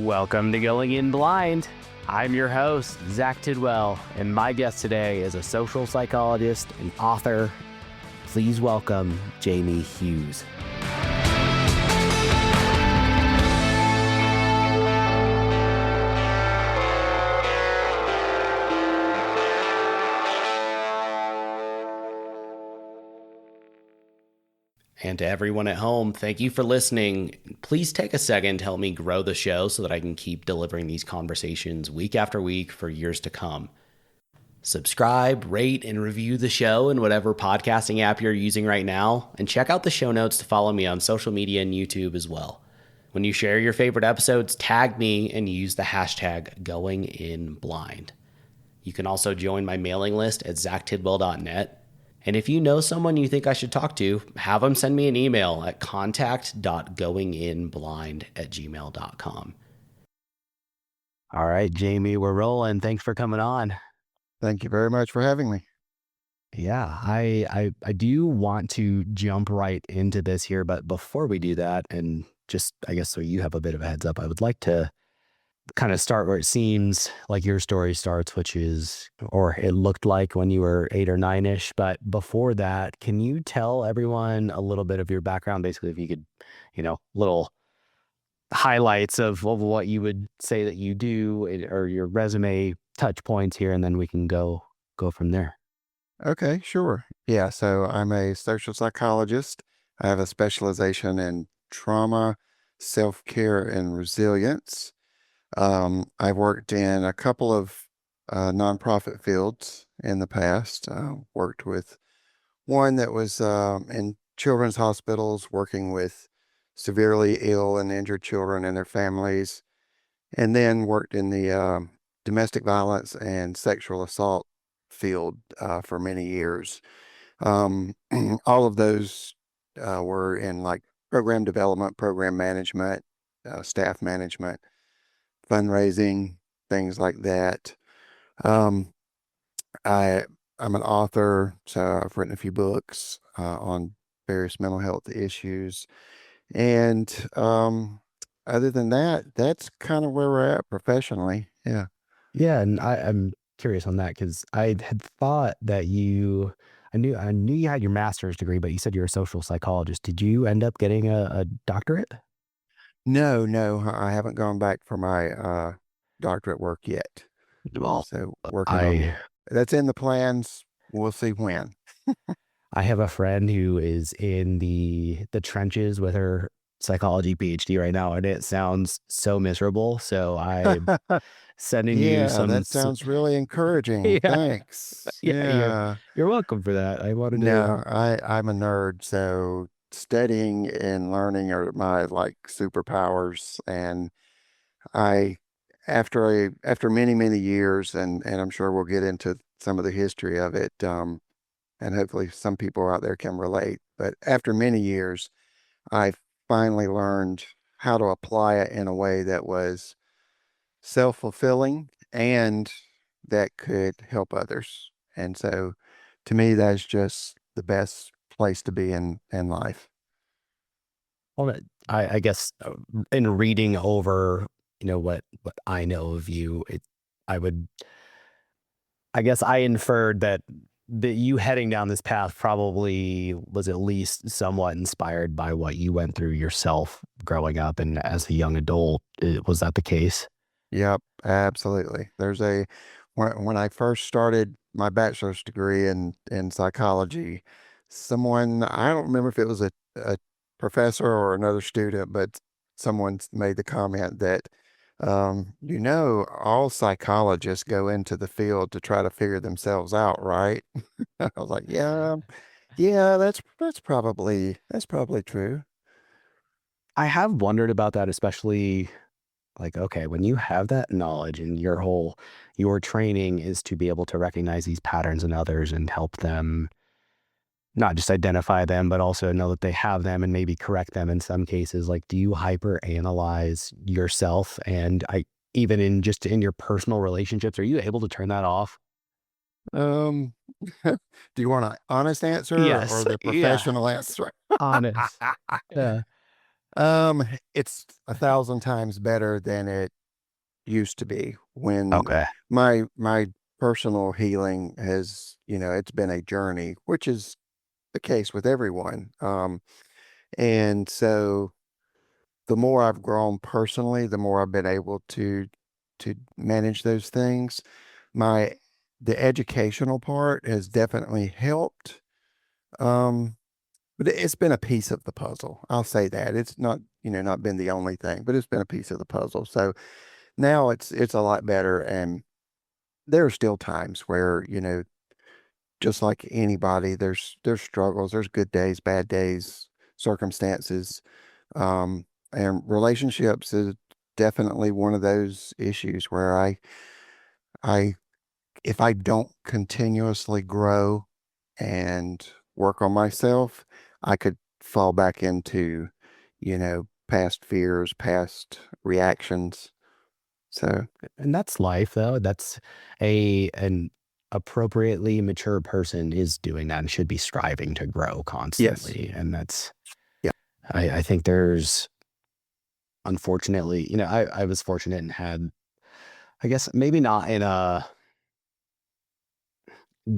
Welcome to Going In Blind. I'm your host, Zach Tidwell, and my guest today is a social psychologist and author. Please welcome Jamie Hughes. And to everyone at home, thank you for listening. Please take a second to help me grow the show so that I can keep delivering these conversations week after week for years to come. Subscribe, rate, and review the show in whatever podcasting app you're using right now, and check out the show notes to follow me on social media and YouTube as well. When you share your favorite episodes, tag me and use the hashtag GoingInBlind. You can also join my mailing list at zachtidwell.net. And if you know someone you think I should talk to, have them send me an email at contact.goinginblind@gmail.com. All right, Jamie, we're rolling. Thanks for coming on. Thank you very much for having me. Yeah, I do want to jump right into this here, but before we do that, and just, I guess, so you have a bit of a heads up, I would like to kind of start where it seems like your story starts, which is, or it looked like when you were 8 or 9-ish. But before that, can you tell everyone a little bit of your background? Basically, if you could, little highlights of what you would say that you do, or your resume touch points here, and then we can go from there. Okay, sure. Yeah, so I'm a social psychologist. I have a specialization in trauma, self-care, and resilience. I've worked in a couple of nonprofit fields in the past. Worked with one that was in children's hospitals, working with severely ill and injured children and their families, and then worked in the domestic violence and sexual assault field for many years. All of those were in like program development, program management, staff management, fundraising, things like that. Um, I'm an author, so I've written a few books on various mental health issues. And other than that, that's kind of where we're at professionally. Yeah. Yeah, and I'm curious on that because I had thought that I knew you had your master's degree, but you said you're a social psychologist. Did you end up getting a doctorate? No, no, I haven't gone back for my doctorate work yet. Well, So working on I that's in the plans. We'll see when. I have a friend who is in the trenches with her psychology PhD right now, and it sounds so miserable. So I'm sending you Yeah, that sounds really encouraging. yeah, Thanks. yeah, you're Yeah. you're welcome for that. I wanted to. No, I'm a nerd, so studying and learning are my like superpowers. And I, after many, many years, and I'm sure we'll get into some of the history of it, and hopefully some people out there can relate. But after many years, I finally learned how to apply it in a way that was self-fulfilling and that could help others. And so to me, that's just the best place to be in life. Well, I guess in reading over, what I know of you, I would, I guess I inferred that you heading down this path probably was at least somewhat inspired by what you went through yourself growing up and as a young adult. Was that the case? Yep, absolutely. When I first started my bachelor's degree in psychology, someone, I don't remember if it was a professor or another student, but someone made the comment that all psychologists go into the field to try to figure themselves out, right? I was like, yeah, yeah, that's probably true. I have wondered about that, especially like, okay, when you have that knowledge and your training is to be able to recognize these patterns in others and help them not just identify them, but also know that they have them and maybe correct them in some cases. Like, do you hyper analyze yourself? And even in your personal relationships, are you able to turn that off? Um, do you want an honest answer or Yes. the Yeah. professional answer? Honest. Yeah. Um, it's 1,000 times better than it used to be when Okay. my personal healing has, it's been a journey, which is the case with everyone. And so the more I've grown personally, the more I've been able to manage those things. My the educational part has definitely helped. Um, but it's been a piece of the puzzle. I'll say that. It's not, not been the only thing, but it's been a piece of the puzzle. So now it's a lot better. And there are still times where, just like anybody, there's struggles, there's good days, bad days, circumstances. And relationships is definitely one of those issues where I if I don't continuously grow and work on myself, I could fall back into, past fears, past reactions. So, And that's life though. That's an appropriately mature person is doing that and should be striving to grow yes. constantly. And that's Yeah. I think there's unfortunately, I was fortunate and had, I guess maybe not in a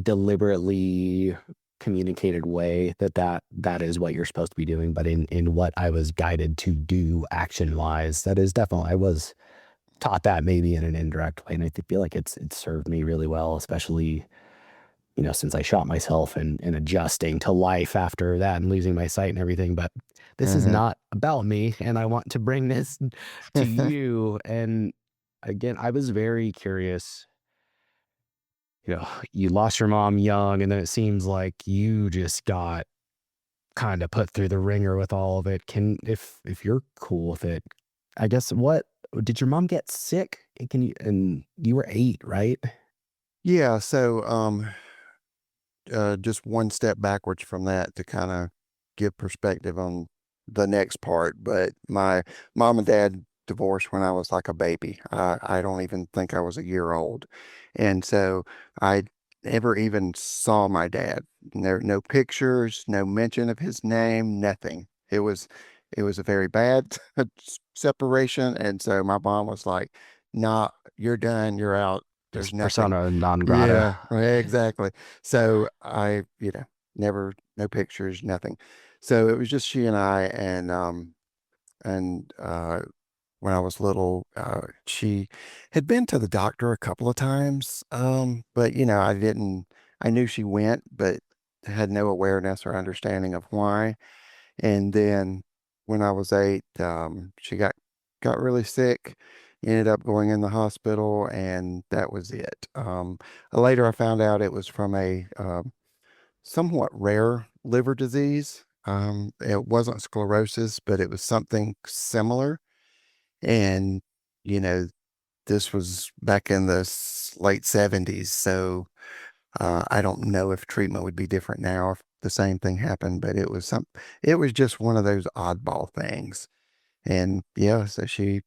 deliberately communicated way that is what you're supposed to be doing, but in what I was guided to do action wise, that is definitely I was taught that maybe in an indirect way, and I feel like it's served me really well, especially since I shot myself and adjusting to life after that and losing my sight and everything. But this is Hmm. not about me, and I want to bring this to you. And again, I was very curious. You lost your mom young, and then it seems like you just got kind of put through the ringer with all of it. If you're cool with it, I guess what did your mom get sick? Can you and you were 8, right? Yeah. So, just one step backwards from that to kind of give perspective on the next part. But my mom and dad divorced when I was like a baby. I don't even think I was a year old. And so I never even saw my dad. No pictures, no mention of his name, nothing. It was a very bad separation. And so my mom was like, nah, you're done, you're out. There's Just nothing. persona non grata. Yeah, exactly. So never, no pictures, nothing. So it was just she and I, and when I was little, she had been to the doctor a couple of times, but I knew she went, but had no awareness or understanding of why. And then when I was 8, she got really sick, ended up going in the hospital, and that was it. Later, I found out it was from a somewhat rare liver disease. It wasn't sclerosis, but it was something similar. And you know, this was back in the late 70s, so I don't know if treatment would be different now if the same thing happened, but it was just one of those oddball things. And yeah, so she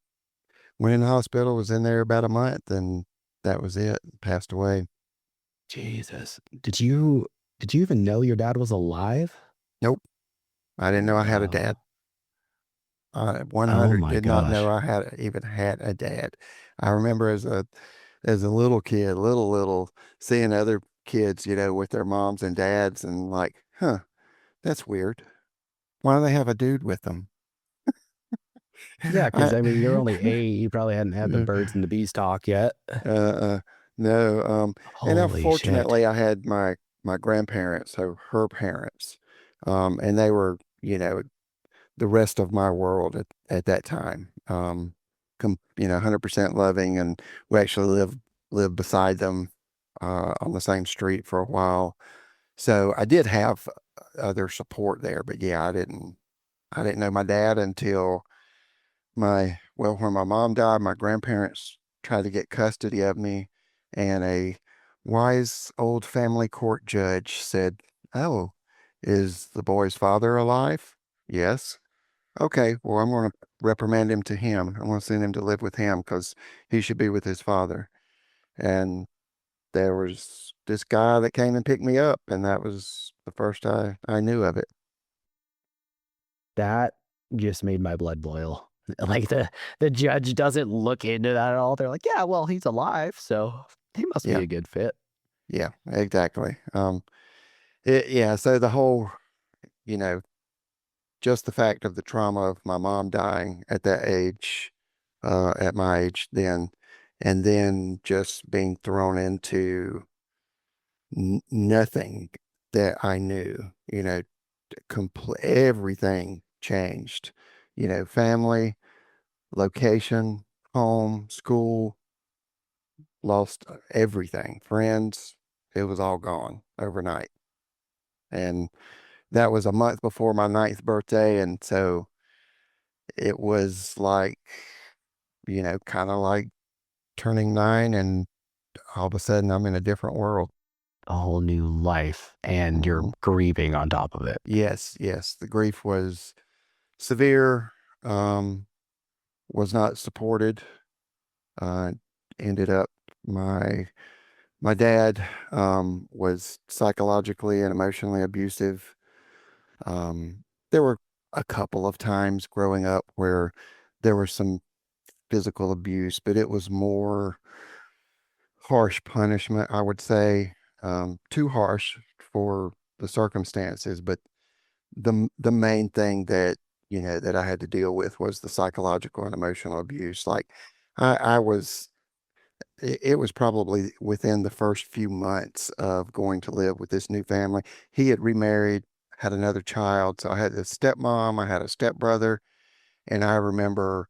went in the hospital, was in there about a month, and that was it. Passed away. Jesus. Did you even know your dad was alive? Nope. I didn't know I had a dad. Wow. I Oh 100 my did not know gosh. I had even had a dad. I remember as a little kid, little, seeing other kids, with their moms and dads and like, huh, that's weird. Why do they have a dude with them? Yeah, because I, I mean, you're only 8. You probably hadn't had the birds and the bees talk yet. no, and Holy shit. unfortunately, I had my grandparents, so her parents, and they were, the rest of my world at that time. 100% loving, and we actually lived beside them, on the same street for a while. So I did have other support there, but yeah, I didn't know my dad until when my mom died, my grandparents tried to get custody of me, and a wise old family court judge said, "Oh, is the boy's father alive?" Yes. Okay, well, I'm going to reprimand him to him. I'm going to send him to live with him because he should be with his father. And there was this guy that came and picked me up, and that was the first I knew of it. That. just made my blood boil. Like the judge doesn't look into that at all. They're like, yeah, well, he's alive, so he must be Yeah, a good fit. yeah, exactly. Yeah, so the whole, you know, just the fact of the trauma of my mom dying at that age, at my age then, and then just being thrown into nothing that I knew, everything changed, family, location, home, school, lost everything, friends, it was all gone overnight. And that was a month before my ninth birthday. And so it was like, kind of like turning nine and all of a sudden I'm in a different world. A whole new life, and you're Hmm. grieving on top of it. Yes, yes. The grief was severe, um, was not supported. Uh, ended up my my dad was psychologically and emotionally abusive. There were a couple of times growing up where there was some physical abuse, but it was more harsh punishment, I would say. Too harsh for the circumstances, but the main thing that that I had to deal with was the psychological and emotional abuse. Like I was it was probably within the first few months of going to live with this new family. He had remarried, had another child. So I had a stepmom, I had a stepbrother, and I remember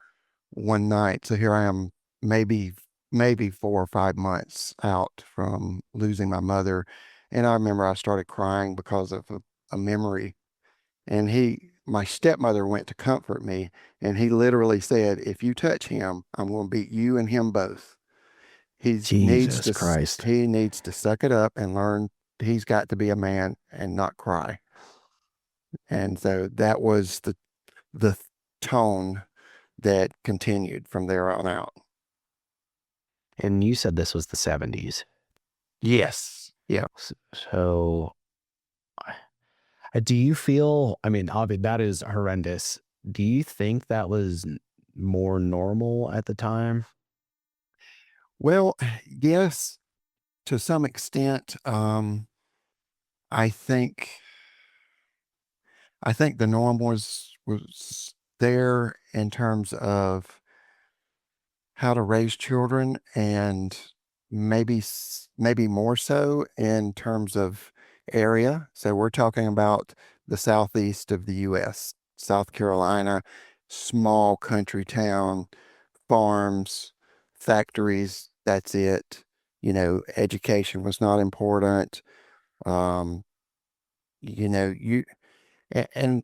one night, so here I am, maybe maybe 4 or 5 months out from losing my mother. And I remember I started crying because of a memory. And my stepmother went to comfort me, and he literally said, if you touch him, I'm going to beat you and him both. Jesus Christ. He needs to suck it up and learn he's got to be a man and not cry. And so that was the tone that continued from there on out. And you said this was the 70s. Yes. Yeah. So, do you feel, I mean, obviously, that is horrendous. Do you think that was more normal at the time? Well, yes, to some extent. I think I think the norm was there in terms of how to raise children, and maybe more so in terms of area. So we're talking about the southeast of the US, South Carolina, small country town, farms, factories, that's it. Education was not important. Um, you know, you and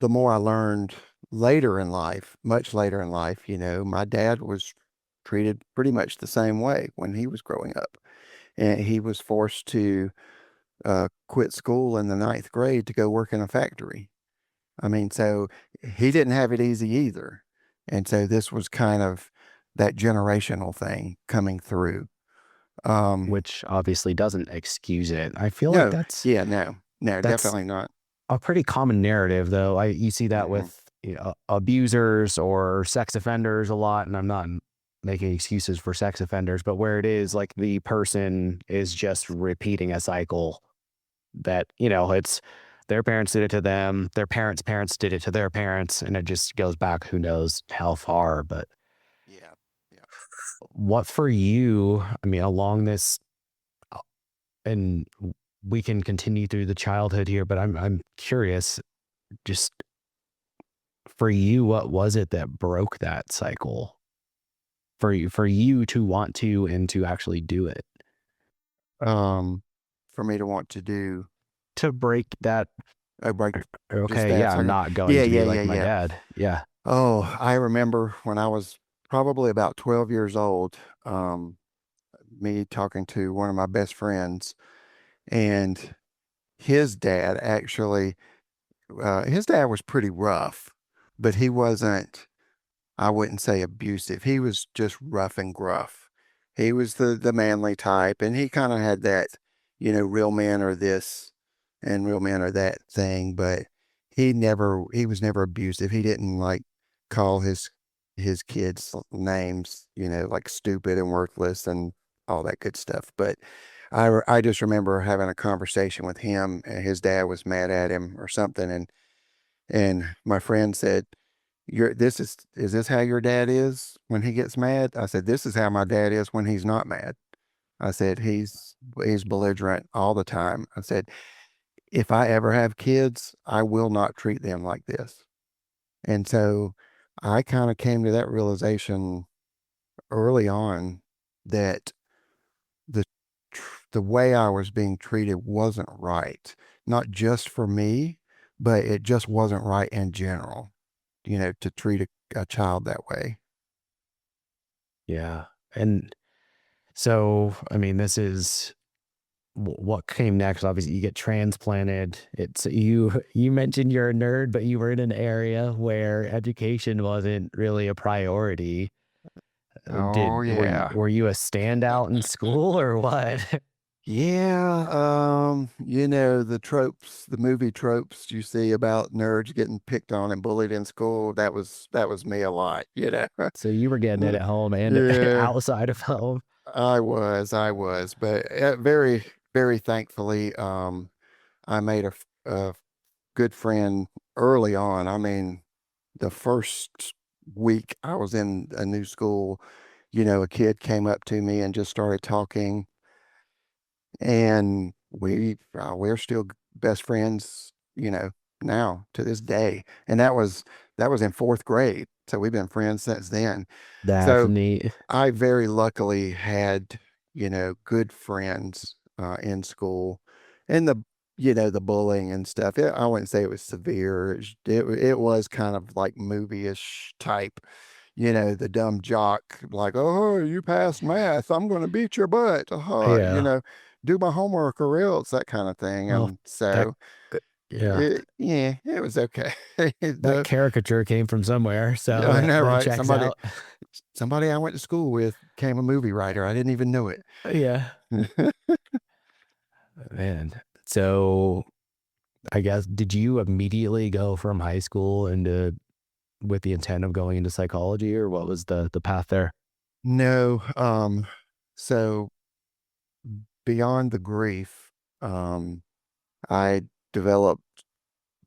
the more I learned later in life, much later in life, my dad was treated pretty much the same way when he was growing up. And he was forced to quit school in the ninth grade to go work in a factory. I mean, so he didn't have it easy either. And so this was kind of that generational thing coming through. Um, Which obviously doesn't excuse it. I feel like no, yeah, no, no, that's definitely not. a pretty common narrative, though. You see that Hmm. with abusers or sex offenders a lot, and I'm not making excuses for sex offenders, but where it is like the person is just repeating a cycle that it's their parents did it to them, their parents' parents did it to their parents, and it just goes back who knows how far. But Yeah, yeah. what for you? I mean, along this, and we can continue through the childhood here, but I'm curious, just for you, what was it that broke that cycle for you to want to and to actually do it? Um, for me to want to do. To break that, Oh, break just okay, that yeah, I'm second. not going Yeah, to be yeah, like yeah, my yeah. dad. Yeah. Oh, I remember when I was probably about 12 years old, me talking to one of my best friends, and his dad actually, his dad was pretty rough, but he wasn't, I wouldn't say abusive. He was just rough and gruff. He was the manly type, and he kind of had that, real men are this and real men are that thing, but he was never abusive. He didn't like call his kids names, like stupid and worthless and all that good stuff. But I just remember having a conversation with him, and his dad was mad at him or something, and my friend said, is this how your dad is when he gets mad? I said, this is how my dad is when he's not mad. I said, he's belligerent all the time. I said, if I ever have kids, I will not treat them like this. And so I kind of came to that realization early on that the the way I was being treated wasn't right, not just for me, but it just wasn't right in general, to treat a child that way. Yeah. And so, I mean, this is what came next. Obviously, you get transplanted. It's you mentioned you're a nerd, but you were in an area where education wasn't really a priority. Oh Did yeah. were you a standout in school or what? Yeah, the tropes, the movie tropes you see about nerds getting picked on and bullied in school, that was me a lot. So you were getting it at home and Yeah, outside of home. I was, but very, very thankfully, I made a good friend early on. I mean, the first week I was in a new school, a kid came up to me and just started talking, and we're still best friends, now to this day. And that was in fourth grade, so we've been friends since then. That's So neat. I very luckily had, good friends in school, and the bullying and stuff. I wouldn't say it was severe. It was kind of like movie-ish type, the dumb jock, like, oh, you passed math, I'm going to beat your butt. Yeah. Do my homework or else, that kind of thing. Well, And that so, yeah, yeah, it was okay. that The, caricature came from somewhere, yeah, so I know, that right? checks Somebody, out. somebody I went to school with became a movie writer. I didn't even know it. Yeah, man. So I guess did you immediately go from high school into with the intent of going into psychology, or what was the path there? No, so beyond the grief, um, I developed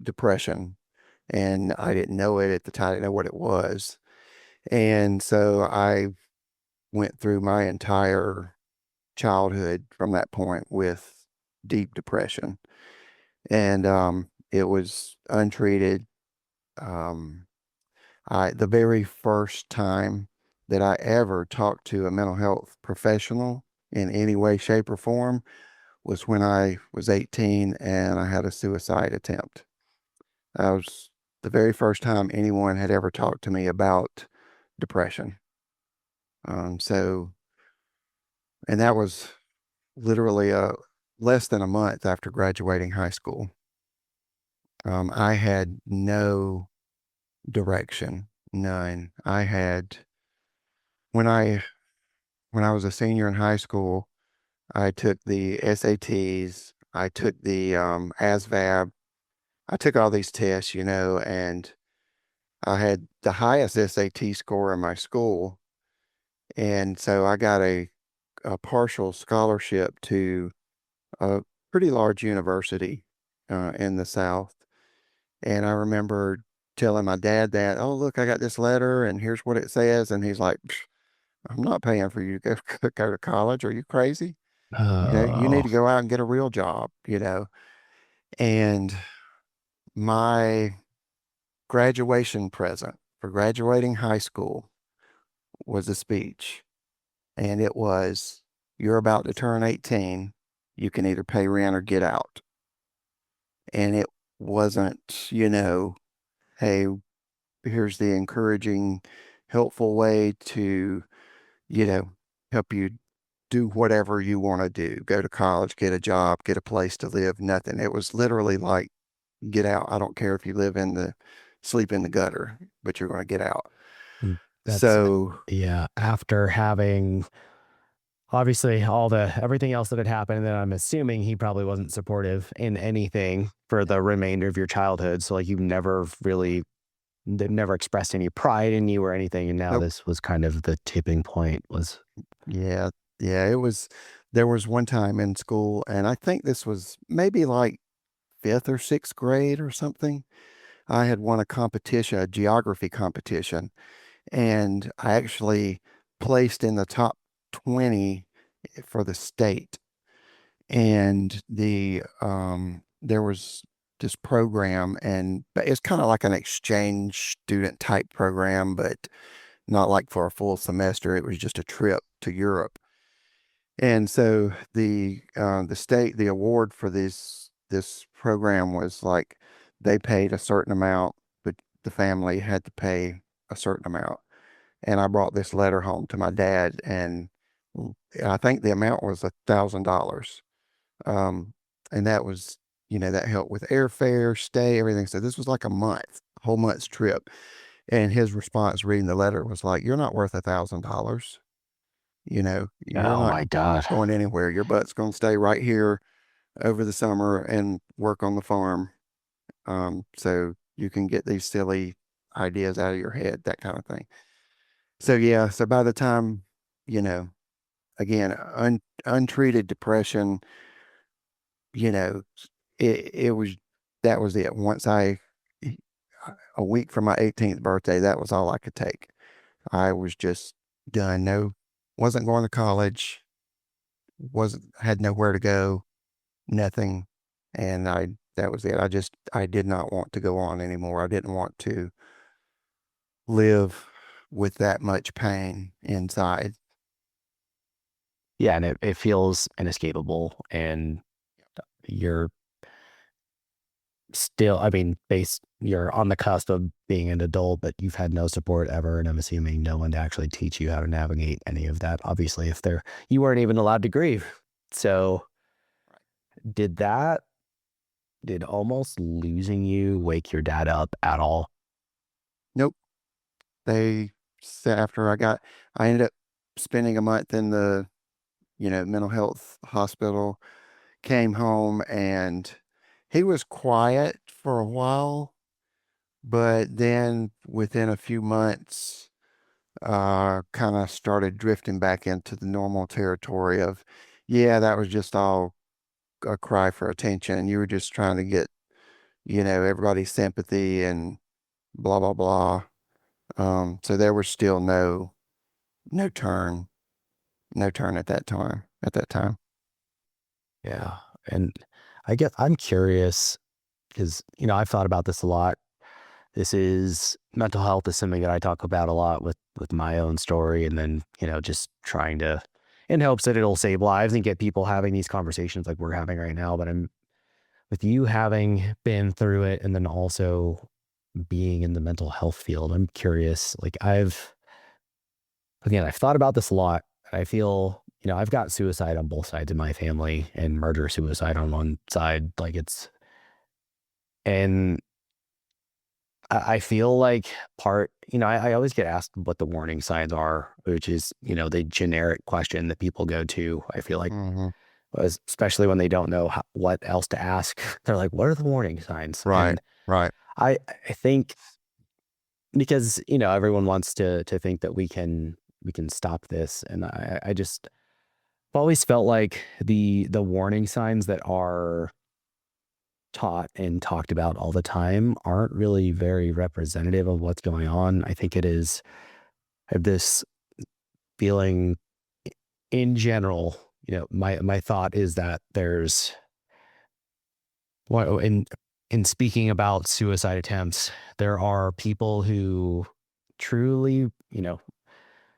depression, and I didn't know it at the time. I didn't know what it was. And so I went through my entire childhood from that point with deep depression. And it was untreated. Um, the very first time that I ever talked to a mental health professional in any way, shape, or form was when I was 18 and I had a suicide attempt. That was the very first time anyone had ever talked to me about depression. So, and that was literally less than a month after graduating high school. I had no direction, none. I had when I when I was a senior in high school, I took the SATs, I took the ASVAB, I took all these tests, and I had the highest SAT score in my school, and so I got a partial scholarship to a pretty large university in the South. And I remember telling my dad that, oh, look, I got this letter and here's what it says. And he's like, "Psh, I'm not paying for you to go to college. Are you crazy? You need Oh, to go out and get a real job. And my graduation present for graduating high school was a speech. And it was, you're about to turn 18. You can either pay rent or get out. And it wasn't, hey, here's the encouraging, helpful way to, you know, help you do whatever you want to do. Go to college, get a job, get a place to live, nothing. It was literally like, get out. I don't care if you sleep in the gutter, but you're going to get out. mm, that's So, yeah. After having obviously all the everything else that had happened, and then I'm assuming he probably wasn't supportive in anything for the remainder of your childhood. So like you never really they never expressed any pride in you or anything, and now Nope. this was kind of the tipping point was Yeah. Yeah. There was one time in school, and I think this was maybe like fifth or sixth grade or something. I had won a competition, a geography competition, and I actually placed in the top 20 for the state. And there was this program, and it's kind of like an exchange student type program, but not like for a full semester. It was just a trip to Europe. And so the award for this program was like they paid a certain amount, but the family had to pay a certain amount. And I brought this letter home to my dad, and I think the amount was $1,000. Um, and that was, that helped with airfare, stay, everything. So this was like a whole month's trip. And his response reading the letter was like, "You're not worth $1,000. You're oh not my God. going anywhere. Your butt's going to stay right here over the summer and work on the farm. So you can get these silly ideas out of your head, that kind of thing." So yeah, so by the time, you know, again, untreated depression, you know, it was that was it. A week from my 18th birthday, that was all I could take. I was just done. No, wasn't going to college, wasn't had nowhere to go, nothing. And that was it. I did not want to go on anymore. I didn't want to live with that much pain inside. Yeah, and it feels inescapable, and you're still, I mean, you're on the cusp of being an adult, but you've had no support ever, and I'm assuming no one to actually teach you how to navigate any of that. Obviously, if you weren't even allowed to grieve. So did that, did almost losing you wake your dad up at all? Nope. They said after I ended up spending a month in the, mental health hospital, came home, and he was quiet for a while, but then within a few months, kind of started drifting back into the normal territory of, yeah, that was just all a cry for attention. You were just trying to get, everybody's sympathy and blah, blah, blah. So there was still no turn, no turn at that time. Yeah. And I guess I'm curious because, I've thought about this a lot. This is mental health is something that I talk about a lot with my own story, and then, just trying to in hopes that it'll save lives and get people having these conversations like we're having right now. But I'm with you having been through it and then also being in the mental health field, I'm curious. Like I've thought about this a lot. I feel, I've got suicide on both sides of my family and murder suicide on one side. And I feel like I always get asked what the warning signs are, which is, the generic question that people go to. I feel like, Hmm. especially when they don't know what else to ask, they're like, what are the warning signs? Right, And right. I think because, everyone wants to think that we can stop this. And I just I've always felt like the warning signs that are taught and talked about all the time aren't really very representative of what's going on. I think it is I have this feeling in general, my thought is that there's well in speaking about suicide attempts, there are people who truly,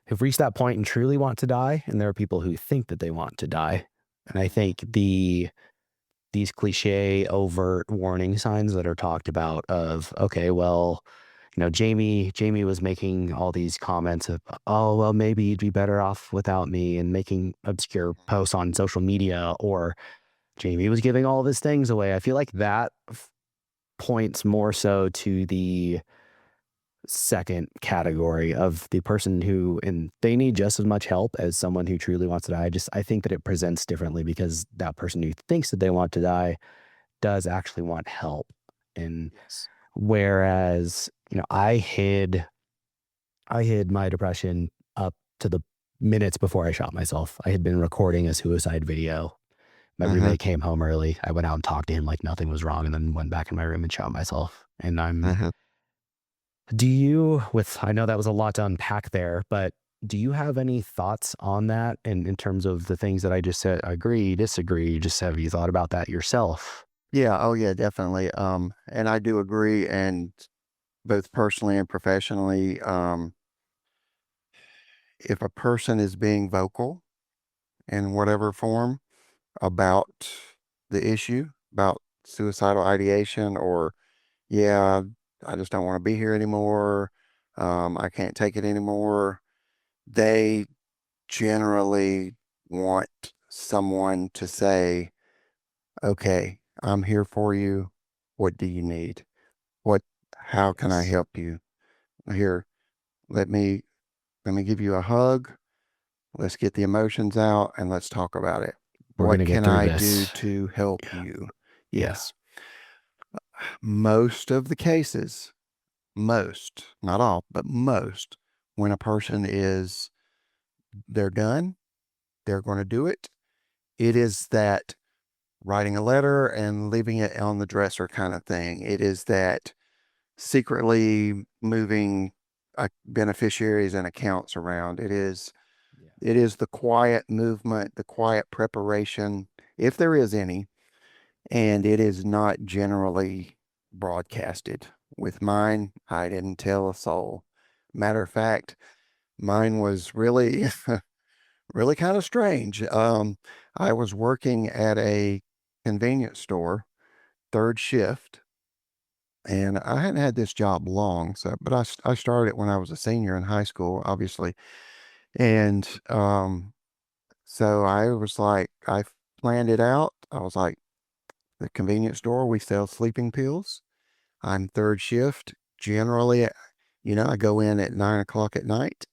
have reached that point and truly want to die, and there are people who think that they want to die. And I think these cliche overt warning signs that are talked about of, okay, well, Jamie was making all these comments of, oh, well, maybe you'd be better off without me, and making obscure posts on social media, or Jamie was giving all of his things away. I feel like that points more so to second category of the person who, and they need just as much help as someone who truly wants to die. I think that it presents differently because that person who thinks that they want to die does actually want help. And Yes. whereas, I hid my depression up to the minutes before I shot myself. I had been recording a suicide video. My Mhm, roommate came home early. I went out and talked to him like nothing was wrong and then went back in my room and shot myself. And mhm. I know that was a lot to unpack there, but do you have any thoughts on that in terms of the things that I just said? Agree, disagree? Just have you thought about that yourself? Yeah, oh yeah, definitely. And I do agree, and both personally and professionally, if a person is being vocal in whatever form about the issue, about suicidal ideation, or yeah, I just don't want to be here anymore. I can't take it anymore. They generally want someone to say, okay, I'm here for you. What do you need? What, how can I Yes. help you? Here, let me, let me give you a hug. Let's get the emotions out and let's talk about it. We're What gonna get can through I do this. to help Yeah. you? Yeah. Yes. Most of the cases, not all, but most, when a person is, they're done, they're going to do it. It is that writing a letter and leaving it on the dresser kind of thing. It is that secretly moving beneficiaries and accounts around. Yeah. It is the quiet movement, the quiet preparation, if there is any, and it is not generally broadcasted. With mine, I didn't tell a soul. Matter of fact, mine was really, really kind of strange. I was working at a convenience store, third shift, and I hadn't had this job long. So, but I started it when I was a senior in high school, obviously, and so I was like, I planned it out. I was like, the convenience store, we sell sleeping pills. I'm third shift. Generally, I go in at 9 o'clock at night,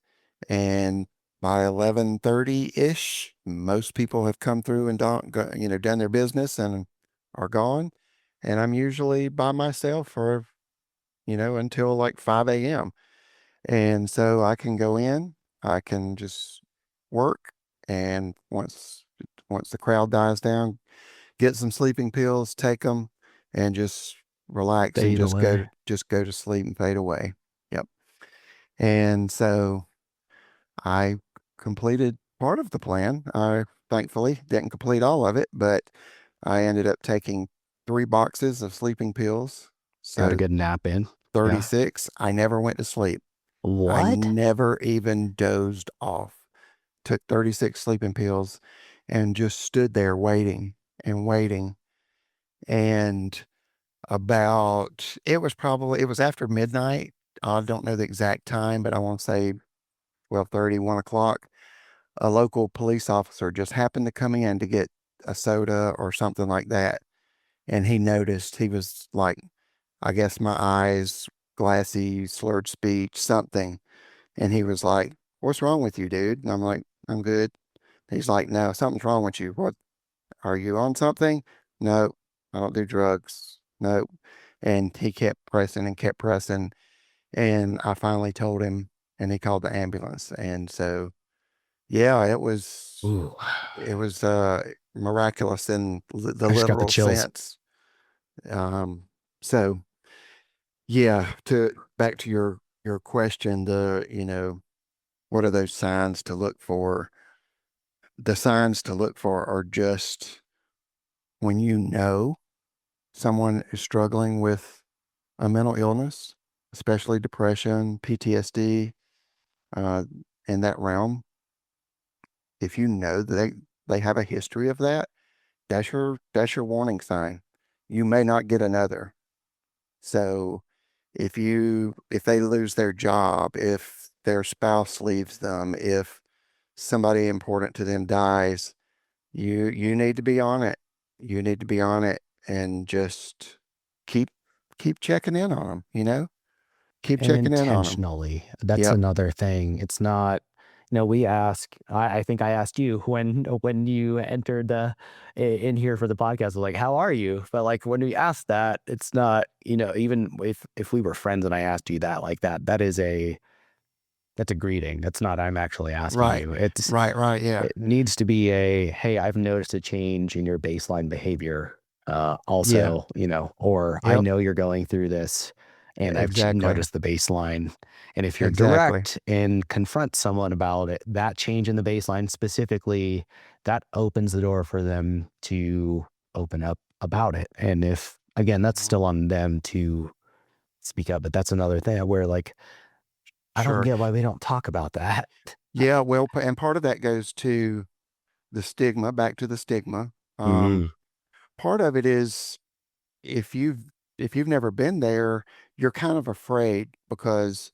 and by 11:30 ish, most people have come through and done their business and are gone. And I'm usually by myself for, until like 5 a.m. And so I can go in, I can just work, and once the crowd dies down, get some sleeping pills, take them, and just relax and Fade away. just go to sleep and fade away. Yep. And so I completed part of the plan. I thankfully didn't complete all of it, but I ended up taking 3 boxes of sleeping pills. Got a So good nap in. Yeah. 36. I never went to sleep. I What? never even dozed off. Took 36 sleeping pills and just stood there waiting and waiting. And it was after midnight. I don't know the exact time, but I want to say 12:30, 1 o'clock. A local police officer just happened to come in to get a soda or something like that. And he noticed, he was like, I guess my eyes, glassy, slurred speech, something. And he was like, "What's wrong with you, dude?" And I'm like, "I'm good." He's like, "No, something's wrong with you. What, are you on something?" "No, I don't do drugs. No." And he kept pressing and kept pressing. And I finally told him, and he called the ambulance. And so, yeah, Ooh. it was miraculous in the I just got the literal chills. sense. Um, so yeah, to back to your question, what are those signs to look for? The signs to look for are just when someone is struggling with a mental illness, especially depression, PTSD, uh, in that realm. If you know that they have a history of that, that's your warning sign. You may not get another. So if they lose their job, if their spouse leaves them, if somebody important to them dies, you need to be on it. You need to be on it and just keep keep checking in on them, keep And checking in on them. intentionally. That's Yep. another thing. It's not, we ask, I think I asked you when you entered in here for the podcast, like, how are you? But like when we ask that, it's not, even if we were friends and I asked you that like that, that's a greeting. That's not, I'm actually asking Right. you. Right. Yeah. It needs to be a, hey, I've noticed a change in your baseline behavior. Yeah. Also, or I Yep. know you're going through this and I've Exactly. noticed the baseline. And if you're Exactly. direct and confront someone about it, that change in the baseline specifically, that opens the door for them to open up about it. And if, again, that's Mhm. still on them to speak up, but that's another thing where like, I don't Sure. get why we don't talk about that. Yeah. Well, and part of that goes to the stigma, back to the stigma. Um, Mm, Part of it is if you've if you've never been there, you're kind of afraid because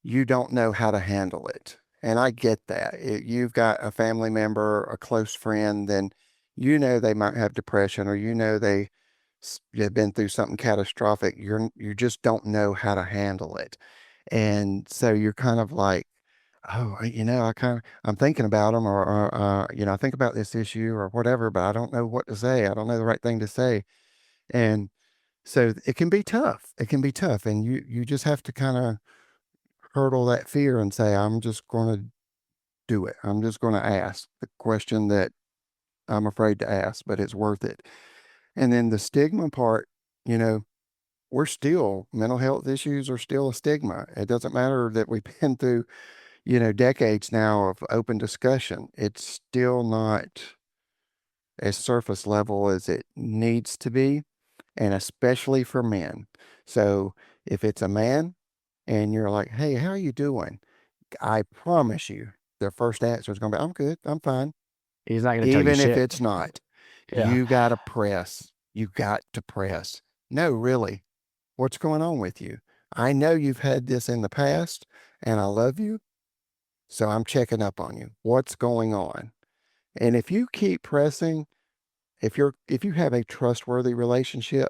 you don't know how to handle it. And I get that. You've got a family member, a close friend, then they might have depression or they've been through something catastrophic. You just don't know how to handle it. And so you're kind of like, oh, I'm thinking about them I think about this issue or whatever, but I don't know what to say. I don't know the right thing to say. And so it can be tough. It can be tough. And you just have to kind of hurdle that fear and say, I'm just going to do it. I'm just going to ask the question that I'm afraid to ask, but it's worth it. And then the stigma part, you know, mental health issues are still a stigma. It doesn't matter that we've been through, decades now of open discussion. It's still not as surface level as it needs to be, and especially for men. So if it's a man and you're like, hey, how are you doing? I promise you, their first answer is going to be, I'm good, I'm fine. he's not going to tell you Even if shit. it's not, Yeah. you got to press. You got to press. No, really, what's going on with you? I know you've had this in the past and I love you. So I'm checking up on you. What's going on? And if you keep pressing, if you have a trustworthy relationship,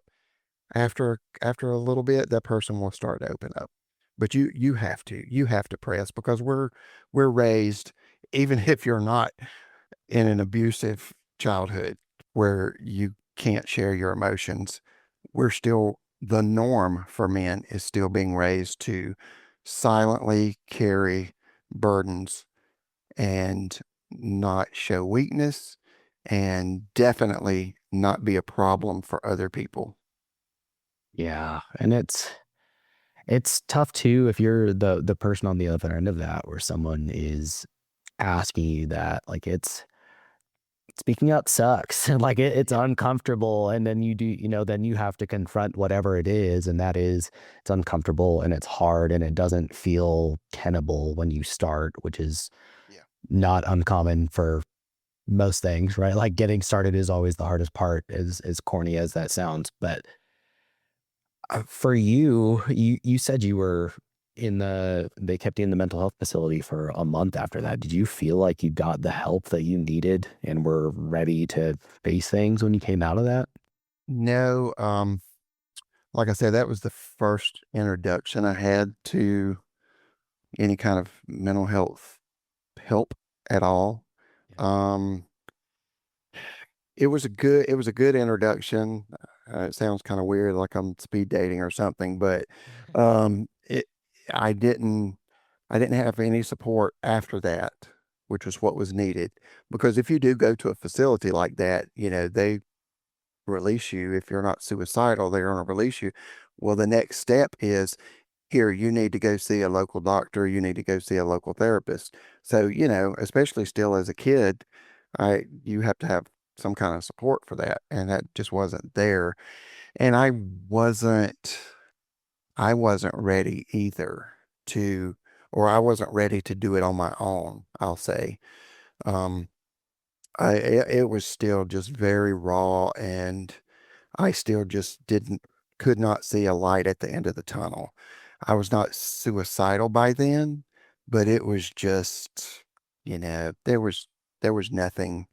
after a little bit, that person will start to open up. But you have to press because we're raised, even if you're not in an abusive childhood where you can't share your emotions, we're still the norm for men is still being raised to silently carry burdens and not show weakness and definitely not be a problem for other people. Yeah. And it's tough too if you're the person on the other end of that where someone is asking you that. Like it's speaking up sucks. Like it's Yep. uncomfortable. And then then you have to confront whatever it is. And that is it's uncomfortable and it's hard and it doesn't feel tenable when you start, which is Yeah. not uncommon for most things, right? Like getting started is always the hardest part, as corny as that sounds. But for you, you said you were they kept you in the mental health facility for a month after that. Did you feel like you got the help that you needed and were ready to face things when you came out of that? No, like I said, that was the first introduction I had to any kind of mental health help at all. Yeah. Um, it was a good introduction. It sounds kind of weird, like I'm speed dating or something, but it I didn't I didn't have any support after that, which was what was needed. Because if you do go to a facility like that, they release you. If you're not suicidal, they're going to release you. Well, the next step is here, you need to go see a local doctor, you need to go see a local therapist. So, especially still as a kid, you have to have some kind of support for that. And that just wasn't there. And I wasn't ready either to, or I wasn't ready to do it on my own, I'll say. Um, it was still just very raw and I still just could not see a light at the end of the tunnel. I was not suicidal by then, but it was just, there was nothing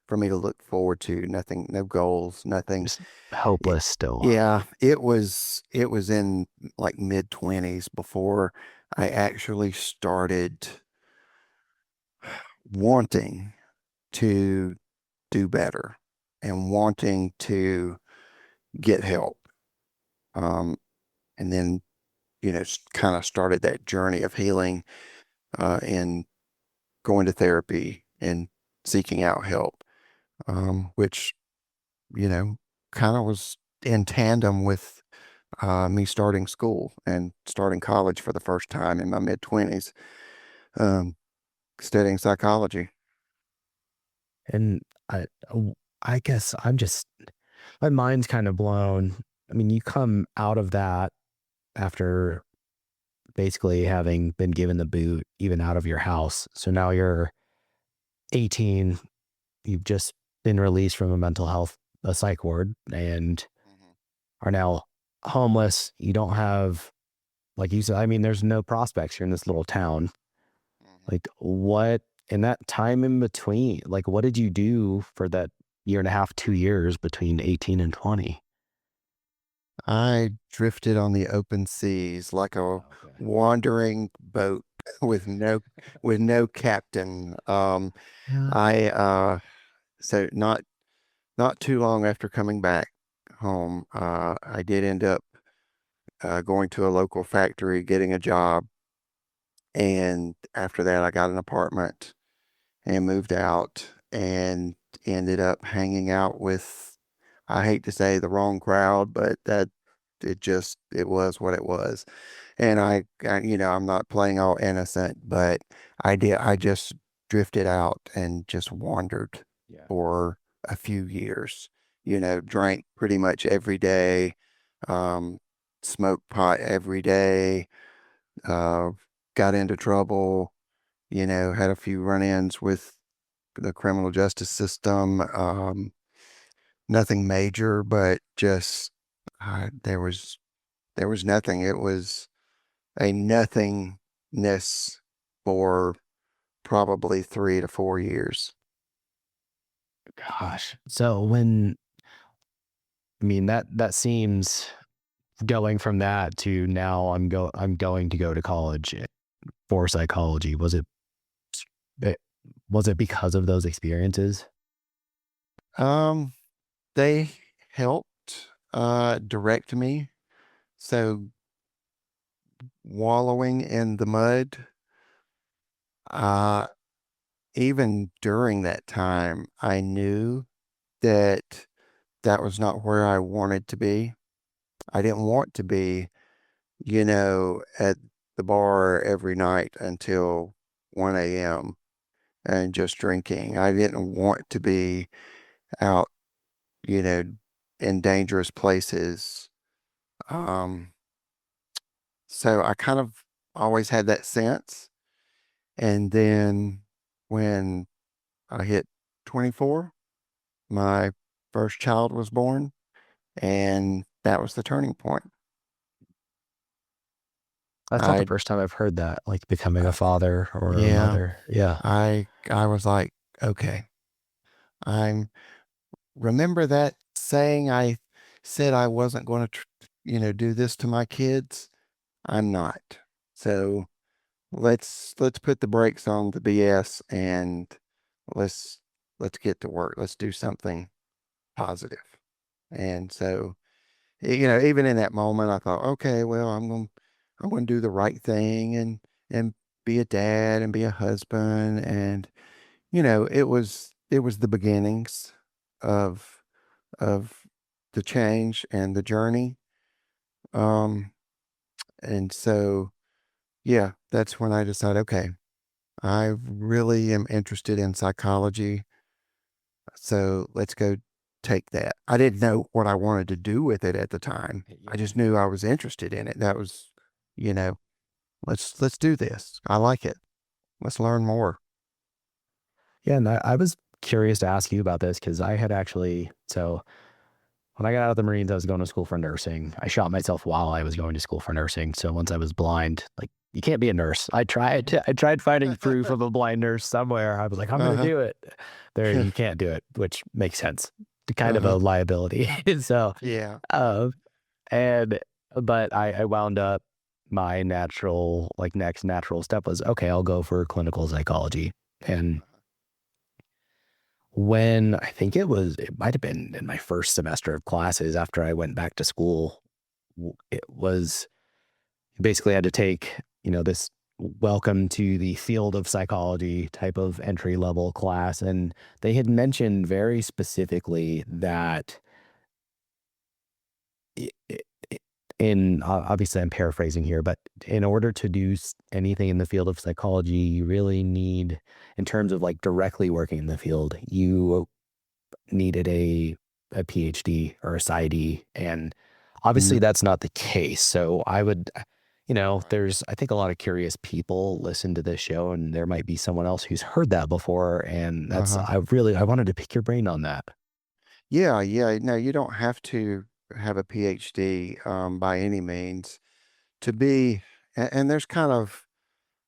for me to look forward to, nothing, no goals, nothing. Just It, hopeless still. yeah, it was in like mid 20s before I actually started wanting to do better and wanting to get help. Um, and then, kind of started that journey of healing, and going to therapy and seeking out help, which, you know, kind of was in tandem with me starting school and starting college for the first time in my mid 20s, um, studying psychology. And I, I guess my mind's kind of blown. I mean, you come out of that after basically having been given the boot, even out of your house. So now you're 18, you've just been released from a psych ward, and Mhm, are now homeless. You don't have, like you said, I mean, there's no prospects. You're in this little town. mhm. Like, what in that time in between, like, what did you do for that year and a half, 2 years between 18 and 20? I drifted on the open seas like a Okay. wandering boat with no captain. Yeah. I so not too long after coming back home, I did end up going to a local factory, getting a job, and after that, I got an apartment and moved out and ended up hanging out with, I hate to say the wrong crowd, but it was what it was. And I'm not playing all innocent, but I just drifted out and just wandered Yeah. for a few years, drank pretty much every day, um, smoked pot every day, uh, got into trouble, had a few run-ins with the criminal justice system. Nothing major, but just there was nothing. It was a nothingness for probably 3 to 4 years. Gosh. So I mean, that seems, going from that to now I'm going to go to college for psychology. It, was it because of those experiences? Um, they helped direct me. So wallowing in the mud, uh, even during that time, I knew that that was not where I wanted to be. I didn't want to be, at the bar every night until 1 a.m. and just drinking. I didn't want to be out, you know, in dangerous places. Um, so I kind of always had that sense. And then when I hit 24, my first child was born, and that was the turning point. That's not the I, first time I've heard that, like becoming a uh, father or a yeah, mother. Yeah. I was like, okay, I'm remember that saying I said I wasn't going to, do this to my kids? I'm not. So let's put the brakes on the BS and let's let's get to work. Let's do something positive. And so, even in that moment, I thought, okay, well, I'm going to do the right thing and be a dad and be a husband. And it was the beginnings of of the change and the journey. Um, and so, yeah, that's when I decided, okay, I really am interested in psychology. So let's go take that. I didn't know what I wanted to do with it at the time. I Yeah. just knew I was interested in it. That was, you know, let's do this. I like it. Let's learn more. Yeah. And I was curious to ask you about this because I had actually, so when I got out of the Marines, I was going to school for nursing. I shot myself while I was going to school for nursing. So once I was blind, like you can't be a nurse. I tried finding proof of a blind nurse somewhere. I was like, I'm going to Uh-huh. do it. There, you can't do it, which makes sense. Kind of a Uh-huh. liability. So, Yeah. uh, and but I wound up my natural like next natural step was okay, I'll go for clinical psychology. And when I think it might have been in my first semester of classes after I went back to school, it was basically had to take, this welcome to the field of psychology type of entry level class. And they had mentioned very specifically that i- i- i- obviously I'm paraphrasing here, but in order to do anything in the field of psychology, you really need, in terms of like directly working in the field, you needed a PhD or a PsyD, and obviously Mhm. that's not the case. So I would, Right. there's I think a lot of curious people listen to this show, and there might be someone else who's heard that before, and Uh-huh. I wanted to pick your brain on that. Yeah, yeah. No, you don't have to have a PhD by any means to be, and there's kind of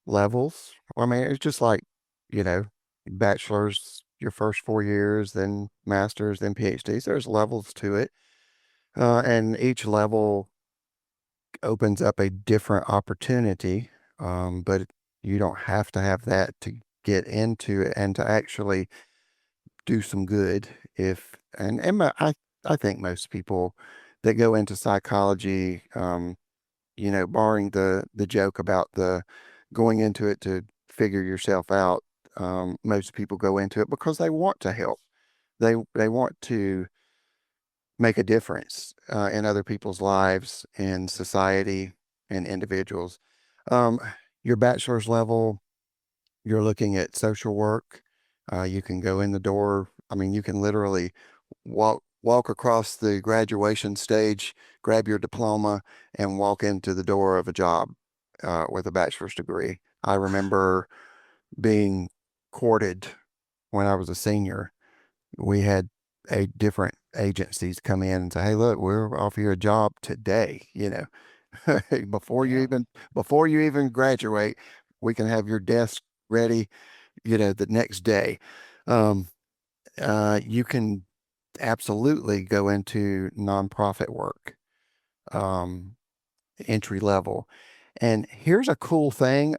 levels. I mean, it's just like, you know, bachelor's, your first 4 years, then master's, then PhDs. There's levels to it. And each level opens up a different opportunity. But you don't have to have that to get into it and to actually do some good. I think most people that go into psychology, barring the joke about the going into it to figure yourself out, most people go into it because they want to help. They want to make a difference in other people's lives, in society, and individuals. Um, your bachelor's level, you're looking at social work. You can go in the door. I mean, you can literally walk across the graduation stage, grab your diploma, and walk into the door of a job with a bachelor's degree. I remember being courted when I was a senior. We had a different agencies come in and say, "Hey, look, we're offer you a job today. Before you Yeah. even before you even graduate, we can have your desk ready, the next day." Um, you can absolutely go into nonprofit work, um, entry level. And here's a cool thing.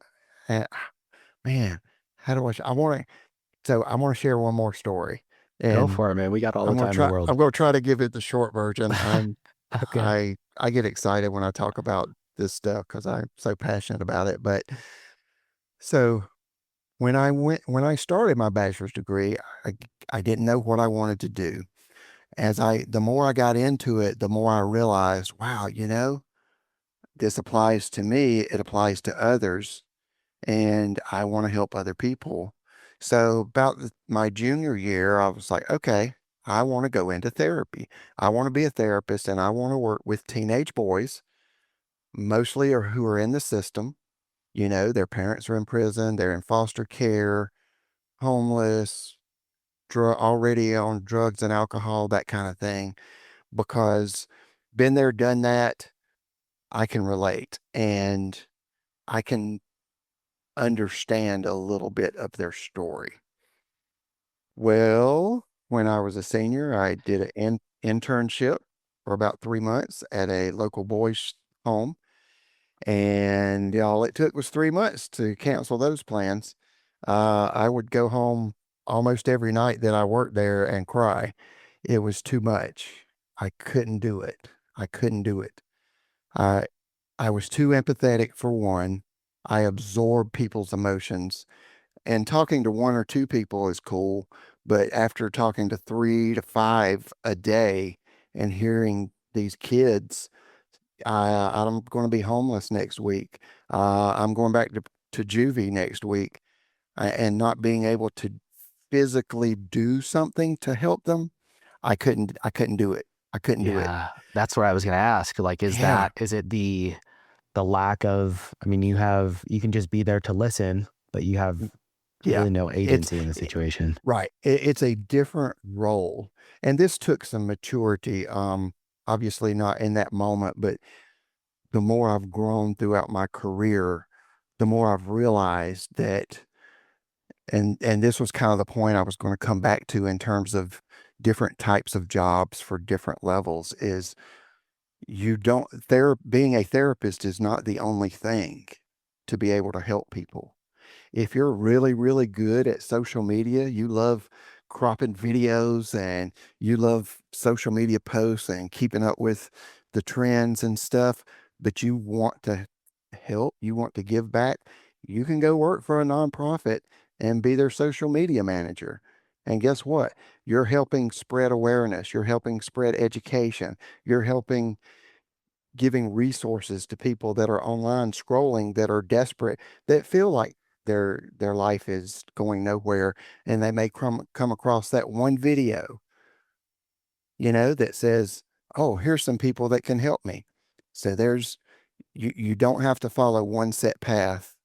Uh, man, how do I want to, so I want to share one more story, Go and for it, man. We got all the time in the world. I'm going to try to give it the short version. Okay. I get excited when I talk about this stuff because I'm so passionate about it. But so when I started my bachelor's degree, I, I didn't know what I wanted to do. The more I got into it, the more I realized, wow, this applies to me, it applies to others, and I want to help other people. So about my junior year, I was like, okay, I want to go into therapy. I want to be a therapist and I want to work with teenage boys, mostly or who are in the system. Their parents are in prison, they're in foster care, homeless, already on drugs and alcohol, that kind of thing. Because been there, done that, I can relate and I can understand a little bit of their story. Well, when I was a senior, I did an internship for about 3 months at a local boys' home. And all it took was 3 months to cancel those plans. I would go home almost every night that I worked there and cry. It was too much. I couldn't do it. I couldn't do it. I I was too empathetic for one. I absorb people's emotions. And talking to one or two people is cool, but after talking to 3 to 5 a day and hearing these kids, I'm going to be homeless next week. I'm going back to juvie next week, and not being able to physically do something to help them, I couldn't do it. I couldn't do it. Yeah, that's where I was gonna ask. Like, Yeah. is it the lack of, I mean, you can just be there to listen, but you have Yeah. really no It's agency in the i- situation. right. It's a different role. And this took some maturity. Obviously not in that moment, but the more I've grown throughout my career, the more I've realized that, and this was kind of the point I was going to come back to in terms of different types of jobs for different levels, is you don't being a therapist is not the only thing to be able to help people. If you're really, really good at social media, you love cropping videos and you love social media posts and keeping up with the trends and stuff, but you want to help, you want to give back, you can go work for a nonprofit and be their social media manager. And guess what? You're helping spread awareness, you're helping spread education, you're helping giving resources to people that are online scrolling, that are desperate, that feel like their life is going nowhere, and they may come across that one video, that says, "Oh, here's some people that can help me." So you don't have to follow one set path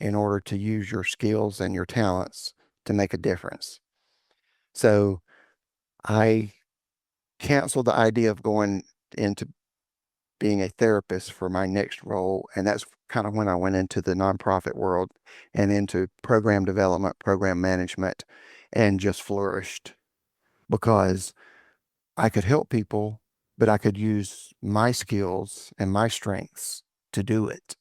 in order to use your skills and your talents to make a difference. So I canceled the idea of going into being a therapist for my next role. And that's kind of when I went into the nonprofit world and into program development, program management, and just flourished because I could help people, but I could use my skills and my strengths to do it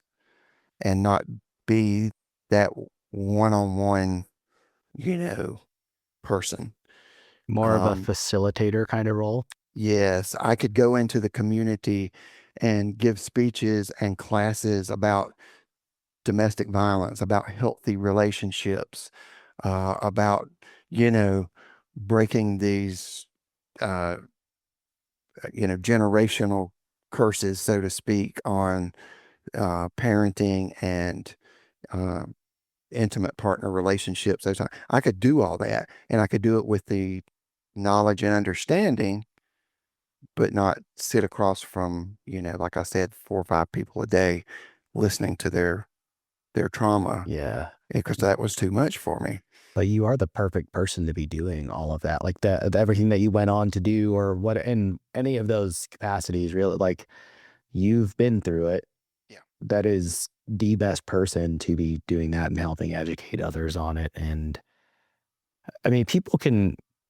and not be that one-on-one, you know, person. More of a Um, facilitator kind of role. yes, I could go into the community and give speeches and classes about domestic violence, about healthy relationships, about, you know, breaking these, uh, generational curses, so to speak, on parenting and uh, intimate partner relationships. I could do all that, and I could do it with the knowledge and understanding, but not sit across from, like I said, 4 or 5 people a day listening to their trauma, Yeah. because that was too much for me. But you are the perfect person to be doing all of that. Like everything that you went on to do or what in any of those capacities, really, like you've been through it. Yeah. That is the best person to be doing that and helping educate others on it. And I mean,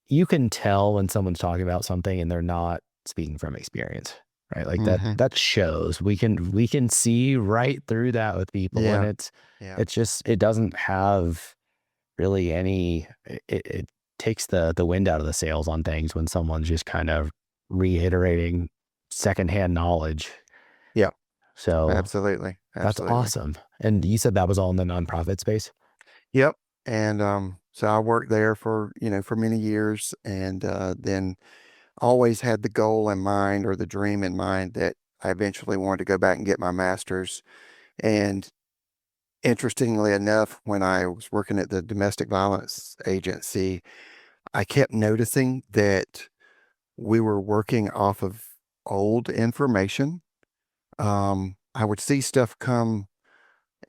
you can tell when someone's talking about something and they're not speaking from experience, right? Like Hmm. that shows we can see right through that with people. And Yeah. Yeah. it's just, it doesn't have really it takes the wind out of the sails on things when someone's just kind of reiterating secondhand knowledge. Yeah. So Absolutely. that's Absolutely. awesome. And you said that was all in the nonprofit space? Yep. And so I worked there for many years, and then always had the goal in mind, or the dream in mind, that I eventually wanted to go back and get my master's. And interestingly enough, when I was working at the domestic violence agency, I kept noticing that we were working off of old information. I would see stuff come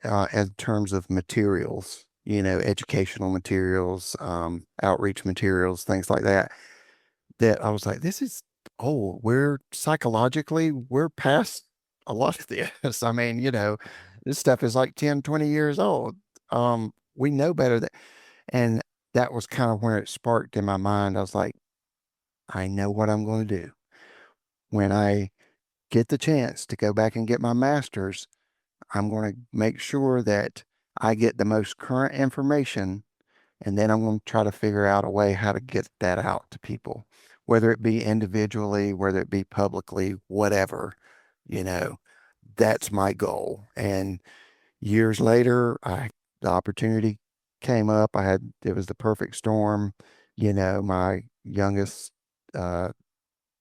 in terms of materials, educational materials, outreach materials, things like that, that I was like, this is, oh, we're psychologically, we're past a lot of this. I mean, this stuff is like 10, 20 years old. We know better that, and that was kind of where it sparked in my mind. I was like, I know what I'm going to do when I get the chance to go back and get my master's. I'm going to make sure that I get the most current information, and then I'm going to try to figure out a way how to get that out to people, whether it be individually, whether it be publicly, whatever, you know, that's my goal. And years later, the opportunity came up. It was the perfect storm. My youngest uh,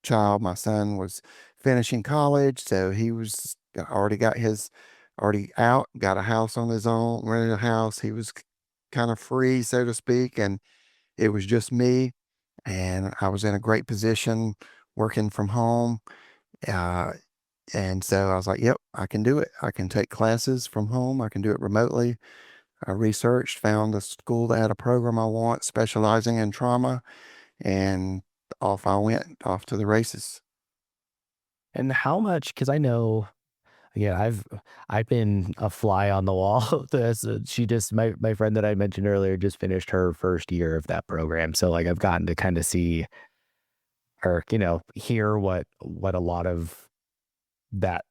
child, my son, was finishing college, so he was already out, got a house on his own, rented a house. He was kind of free, so to speak, and it was just me, and I was in a great position working from home. Uh, and so I was like, yep, I can do it. I can take classes from home. I can do it remotely. I researched, found a school that had a program I want, specializing in trauma, and off I went, off to the races. And how much, because I know Yeah, I've been a fly on the wall. She just my friend that I mentioned earlier just finished her first year of that program. So like I've gotten to kind of see or, hear what a lot of that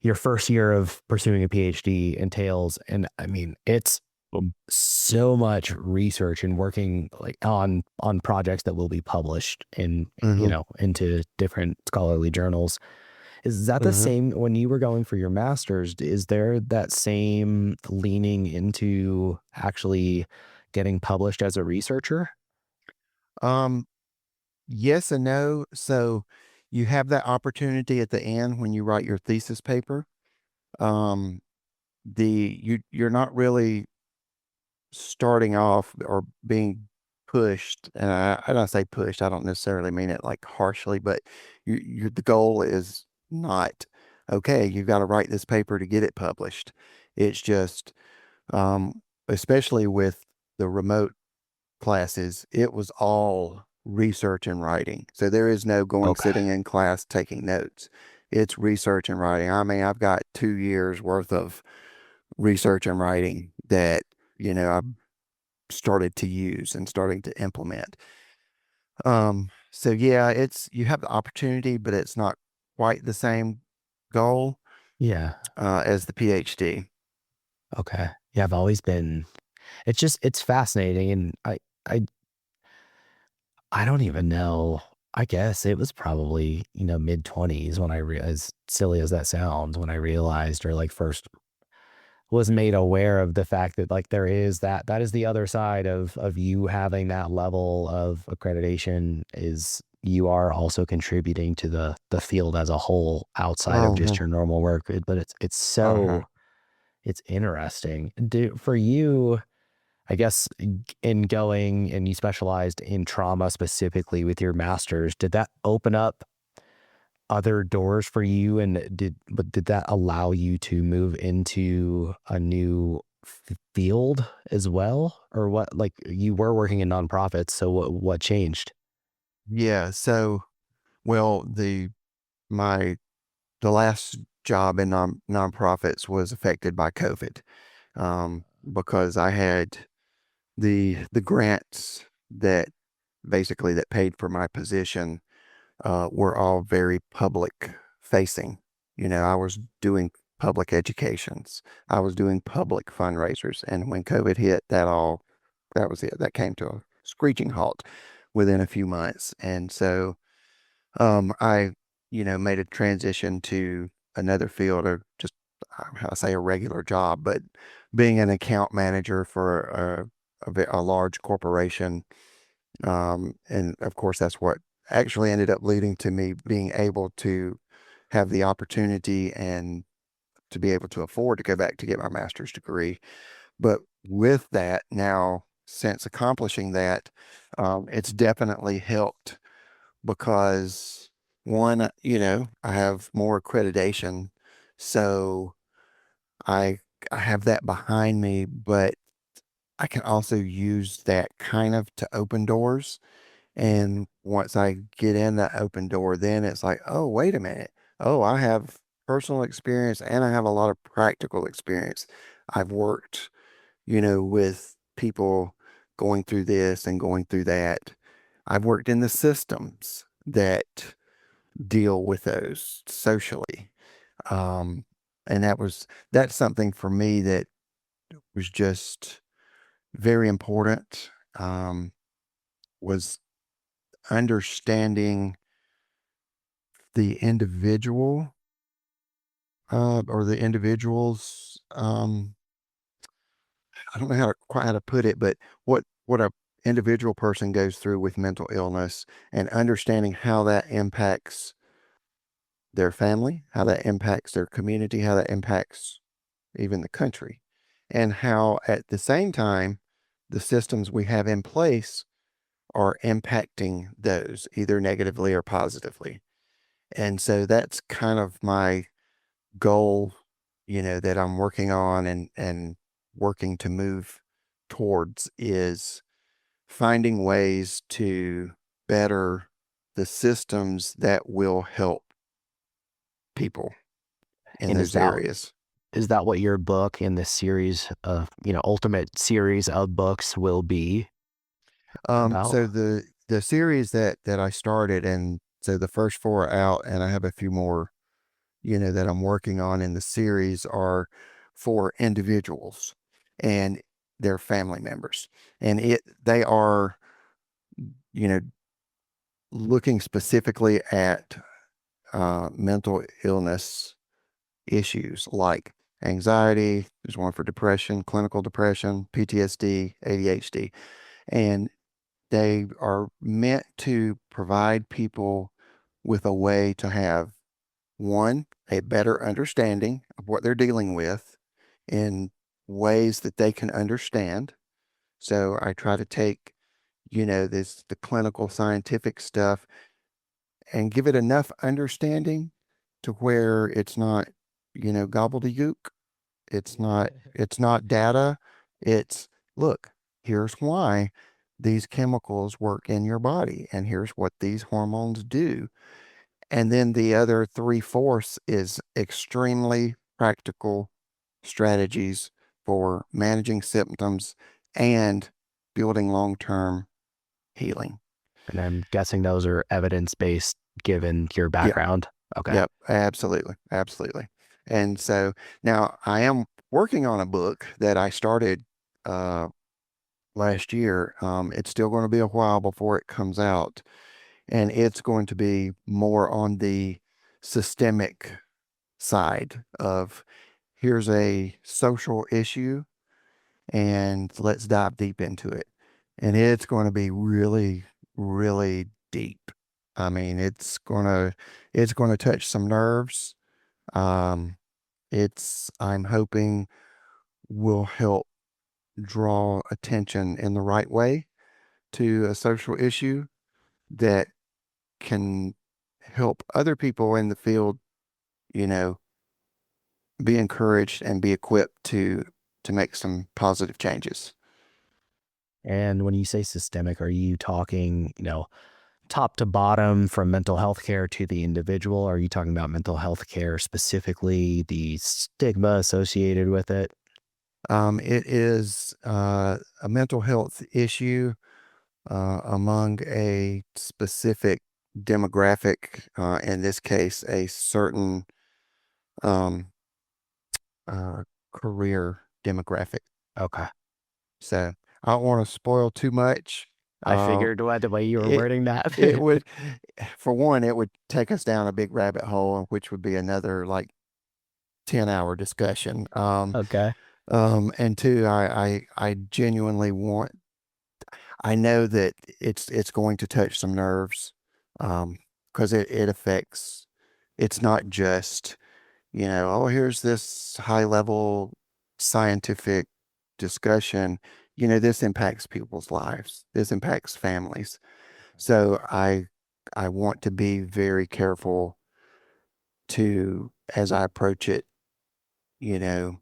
your first year of pursuing a PhD entails. And I mean, it's so much research and working like on projects that will be published in, Hmm. into different scholarly journals. Is that the Hmm. same when you were going for your master's? Is there that same leaning into actually getting published as a researcher? Um, yes and no. So you have that opportunity at the end when you write your thesis paper. Um, you're not really starting off or being pushed. And I don't say pushed. I don't necessarily mean it like harshly, but the goal is not okay. You've got to write this paper to get it published. It's just, um, especially with the remote classes, it was all research and writing. So there is no going Okay. sitting in class taking notes. It's research and writing. I mean, I've got 2 years worth of research and writing that, I've started to use and starting to implement. So yeah, you have the opportunity, but it's not quite the same goal Yeah. as the PhD. Okay. Yeah, I've always been it's fascinating and I I don't even know. I guess it was probably, mid-20s when as silly as that sounds, when I realized or like first was made aware of the fact that like there is that is the other side of you having that level of accreditation is you are also contributing to the field as a whole outside of just Uh-huh. your normal work. But it's Uh-huh. so it's interesting. For you, I guess in going and you specialized in trauma specifically with your master's, did that open up other doors for you? And did that allow you to move into a new field as well? Or what, like you were working in nonprofits. So what changed? Yeah. So, well, my the last job in nonprofits was affected by COVID, because I had the grants that basically that paid for my position were all very public facing. I was doing public educations, I was doing public fundraisers, and when COVID hit, that was it. That came to a screeching halt within a few months, and so I, made a transition to another field or just how I say a regular job, but being an account manager for a large corporation. And of course, that's what actually ended up leading to me being able to have the opportunity and to be able to afford to go back to get my master's degree. But with that, now, since accomplishing that, it's definitely helped because one, I have more accreditation, so I I have that behind me, but I can also use that kind of to open doors. And once I get in that open door, then it's like, oh, wait a minute. Oh, I have personal experience and I have a lot of practical experience. I've worked, with people going through this and going through that. I've worked in the systems that deal with those socially. Um, and that's something for me that was just very important, was understanding the individual, or the individuals, I don't know quite how to put it, but what a individual person goes through with mental illness and understanding how that impacts their family, how that impacts their community, how that impacts even the country, and how at the same time, the systems we have in place are impacting those either negatively or positively. And so that's kind of my goal, that I'm working on and working to move towards is finding ways to better the systems that will help people. in And those areas. is that what your book in this series of, ultimate series of books will be about? So the series that I started, and so the first four are out, and I have a few more, that I'm working on in the series are for individuals and their family members, and they are, you know, looking specifically at mental illness issues like anxiety. There's one for depression, clinical depression, PTSD, ADHD, and they are meant to provide people with a way to have one, a better understanding of what they're dealing with in ways that they can understand. So I try to take, the clinical scientific stuff and give it enough understanding to where it's not, gobbledygook. It's not data. It's, look, here's why these chemicals work in your body, and here's what these hormones do. And then the other three-fourths is extremely practical strategies for managing symptoms and building long-term healing. And I'm guessing those are evidence-based given your Yeah. background. Okay. Yep. Absolutely. Absolutely. And so now I am working on a book that I started uh, last year. It's still going to be a while before it comes out, and it's going to be more on the systemic side of here's a social issue and let's dive deep into it. And it's going to be really, really deep. I mean, it's going to touch some nerves. Um, I'm hoping will help draw attention in the right way to a social issue that can help other people in the field, you know, be encouraged and be equipped to make some positive changes. And when you say systemic, are you talking, top to bottom from mental health care to the individual? Are you talking about mental health care specifically, the stigma associated with it? It is a mental health issue among a specific demographic, in this case, a certain um, uh, career demographic. Okay. So I don't want to spoil too much. I Uh, figured the way you were it wording that. it would, for one, it would take us down a big rabbit hole, which would be another like 10-hour discussion. Okay. And two, I genuinely want. I know that it's going to touch some nerves, because it affects. It's not just, oh, here's this high level scientific discussion. This impacts people's lives. This impacts families. So I want to be very careful to, as I approach it, you know,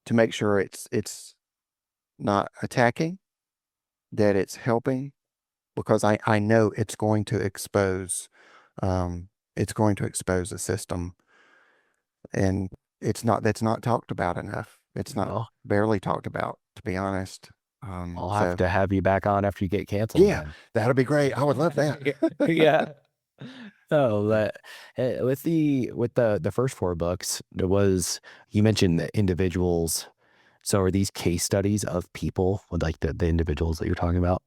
to make sure it's not attacking, that it's helping, because I know it's going to expose the system, and that's not talked about enough. It's not Well, barely talked about, to be honest. I'll have So to have you back on after you get canceled yeah, then. that'll be great. I would love that. Yeah. So that with the first four books, there was you mentioned the individuals. So are these case studies of people with like the individuals that you're talking about?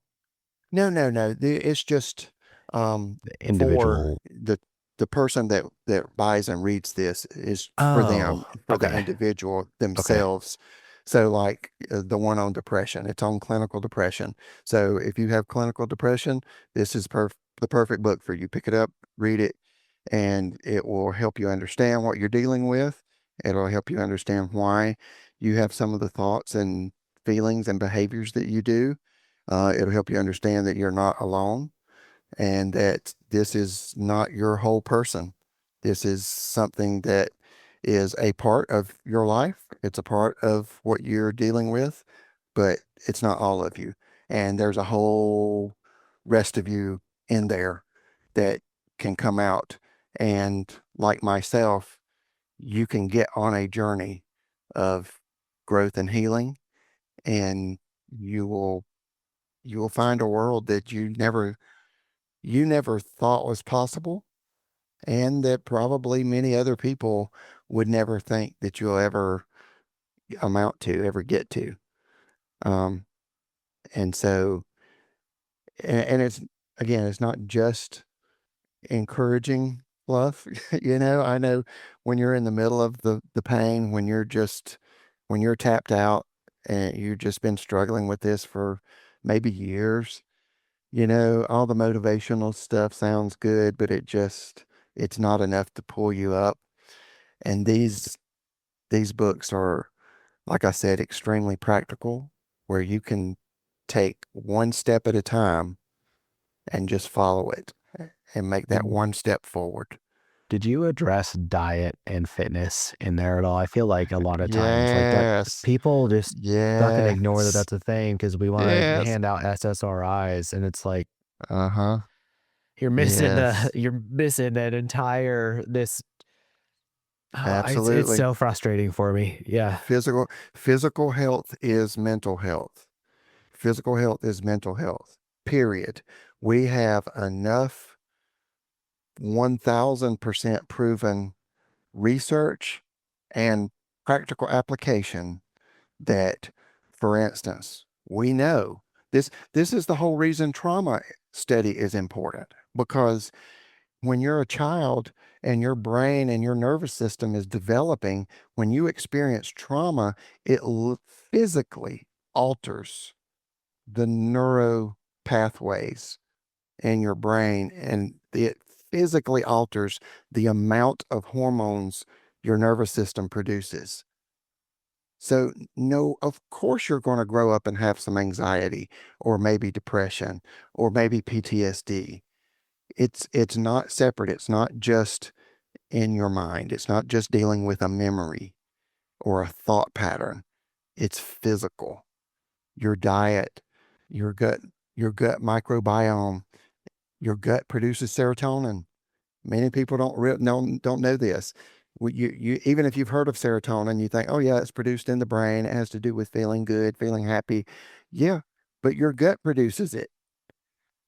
No, no, no. It's just The for individual. the person that buys and reads this is for them, Oh, for the okay. individual Okay. themselves. So like the one on depression, it's on clinical depression. So if you have clinical depression, this is the perfect book for you. Pick it up, read it, and it will help you understand what you're dealing with. It'll help you understand why you have some of the thoughts and feelings and behaviors that you do. It'll help you understand that you're not alone and that this is not your whole person. This is something that is a part of your life. It's a part of what you're dealing with, but it's not all of you. And there's a whole rest of you in there that can come out. And like myself, you can get on a journey of growth and healing, and you will you will find a world that you never thought was possible, and that probably many other people would never think that you'll ever ever get to. Um, and so, and it's, again, it's not just encouraging fluff. I know when you're in the middle of the pain, when you're tapped out and you've just been struggling with this for maybe years, all the motivational stuff sounds good, but it's not enough to pull you up. And these books are, like I said, extremely practical, where you can take one step at a time and just follow it and make that Did one step forward. did you address diet and fitness in there at all? I feel like a lot of times like that Yes. people just fucking ignore that Yes. that's a thing because we want to Yes. hand out SSRIs and it's like Uh-huh. you're missing Yes. you're missing an entire this it's Absolutely. so frustrating for me. Yeah. Physical health is mental health. Physical health is mental health. Period. We have enough 1000% proven research and practical application that, for instance, we know this is the whole reason trauma study is important, because when you're a child and your brain and your nervous system is developing, when you experience trauma, it physically alters the neuro pathways in your brain, and it physically alters the amount of hormones your nervous system produces. So, no, of course you're going to grow up and have some anxiety or maybe depression or maybe PTSD. It's not separate. It's not just in your mind. It's not just dealing with a memory or a thought pattern. It's physical. Your diet, your gut, your gut microbiome, your gut produces serotonin. Many people don't know this. You even if you've heard of serotonin, you think, oh yeah, it's produced in the brain. It has to do with feeling good, feeling happy. Yeah, but your gut produces it.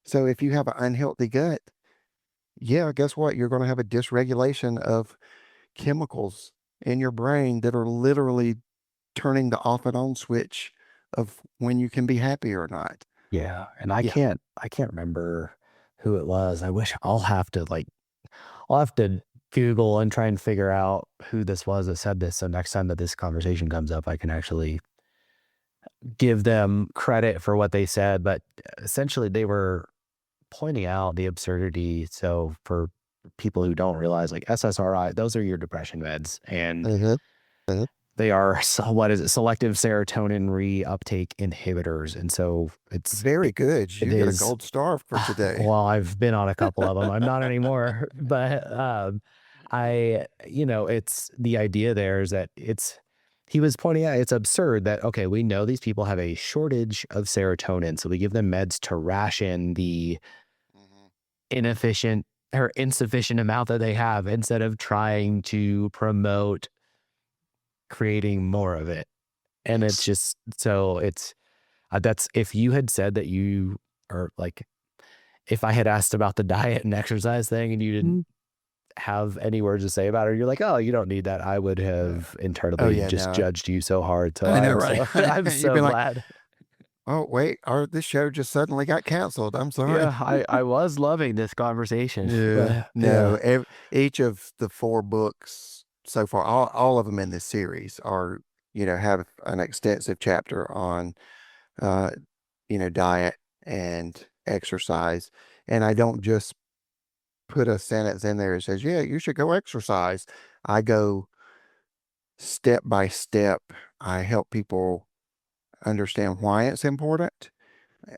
So if you have an unhealthy gut, yeah, guess what? You're going to have a dysregulation of chemicals in your brain that are literally turning the off and on switch of when you can be happy or not. Yeah. And Yeah. I can't remember who it was. I wish I'll have to Google and try and figure out who this was that said this. So next time that this conversation comes up, I can actually give them credit for what they said. But essentially, they were pointing out the absurdity. So for people who don't realize, like SSRI, those are your depression meds, and Uh-huh. Uh-huh. they are what is it? Selective serotonin reuptake inhibitors, and so Very good. it You get a is. gold star for today. Well, I've been on a couple of them. I'm not anymore, but it's the idea there is that he was pointing out it's absurd that, okay, we know these people have a shortage of serotonin. So we give them meds to ration the Mhm. inefficient or insufficient amount that they have instead of trying to promote creating more of it. And it's Yes. just so that's if you had said that you are like, if I had asked about the diet and exercise thing and you didn't have any words to say about it, you're like, oh, you don't need that. I would Uh, have oh internally yeah, just no. judged you so hard. So I know, I'm right? so, I'm You'd so be like, glad. oh wait, this show just suddenly got canceled. I'm sorry. Yeah. I was loving this conversation, Yeah, but no. yeah, Each of the four books so far, all of them in this series have an extensive chapter on, uh, diet and exercise. And I don't just put a sentence in there that says, yeah, you should go exercise. I go step by step. I help people understand why it's important.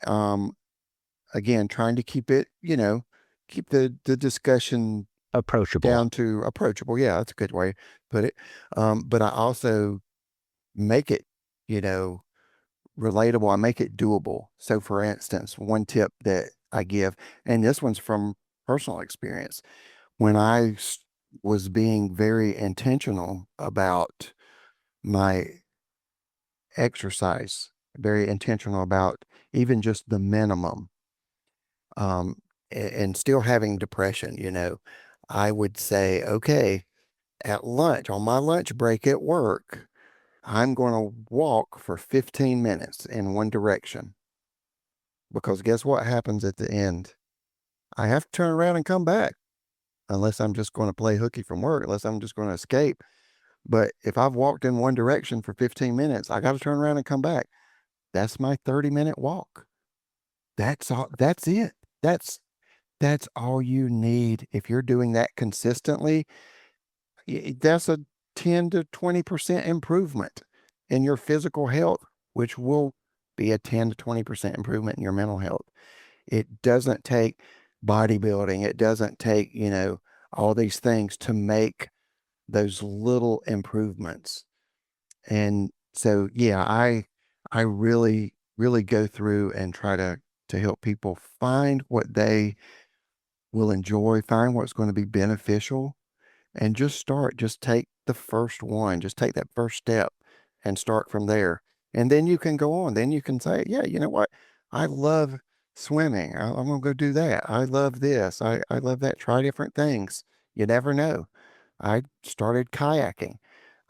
Um, Again, trying to keep the discussion approachable. down to approachable. Yeah, that's a good way to put it. But I also make it, you know, relatable. I make it doable. So, for instance, one tip that I give, and this one's from personal experience, when was being very intentional about my exercise, very intentional about even just the minimum, and still having depression, I would say, okay, at lunch, on my lunch break at work, I'm going to walk for 15 minutes in one direction, because guess what happens at the end? I have to turn around and come back, unless I'm just going to play hooky from work, unless I'm just going to escape. But if I've walked in one direction for 15 minutes, I got to turn around and come back. That's my 30-minute walk. That's all. That's it. That's that's all you need. If you're doing that consistently, that's a 10 to 20% improvement in your physical health, which will be a 10 to 20% improvement in your mental health. It doesn't take bodybuilding. It doesn't take, all these things to make those little improvements. And so, yeah, I really, really go through and try to help people find what they will enjoy, find what's going to be beneficial, and just start. Just take the first one. Just take that first step and start from there. And then you can go on. Then you can say, yeah, you know what? I love swimming. I'm going to go do that. I love this. I love that. Try different things. You never know. I started kayaking.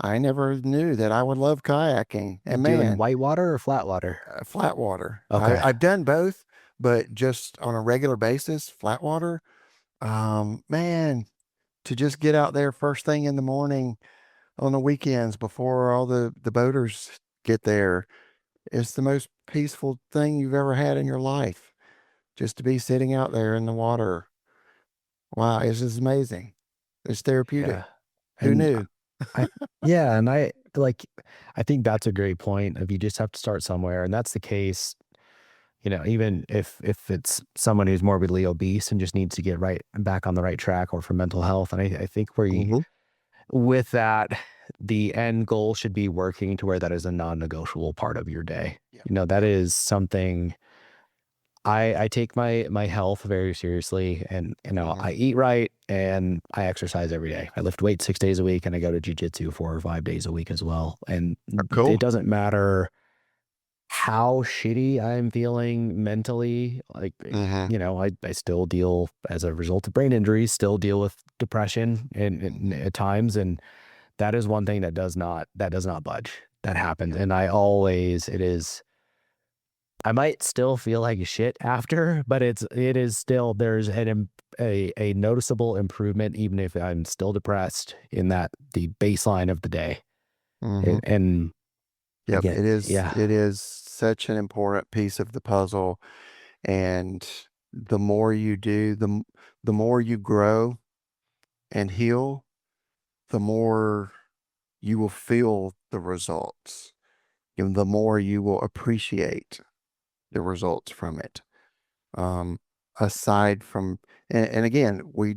I never knew that I would love kayaking. And Doing man, whitewater or flat water? flat water. Okay. I've done both, but just on a regular basis, flat water. Man, to just get out there first thing in the morning on the weekends before all the boaters get there, it's the most peaceful thing you've ever had in your life. Just to be sitting out there in the water. Wow, it's just amazing. It's therapeutic. Yeah. Who And knew? I, yeah, and I think that's a great point of you just have to start somewhere. And that's the case, even if it's someone who's morbidly obese and just needs to get right back on the right track or for mental health. And I think Hmm. with that, the end goal should be working to where that is a non-negotiable part of your day. Yeah. That Yeah. is something I take my health very seriously, and Hmm. I eat right and I exercise every day. I lift weights 6 days a week and I go to jujitsu 4 or 5 days a week as well. And it Cool. doesn't matter how shitty I'm feeling mentally. Like, Hmm. I still deal, as a result of brain injuries, still deal with depression and Hmm. at times. And that is one thing that does not budge. That happens. Yeah. And I might still feel like shit after, but it is still, there's a noticeable improvement, even if I'm still depressed in the baseline of the day. Hmm. And Yep. again, yeah, It is such an important piece of the puzzle. And the more you do, the more you grow and heal, the more you will feel the results. And the more you will appreciate the results from it. Um, aside from, and again, we're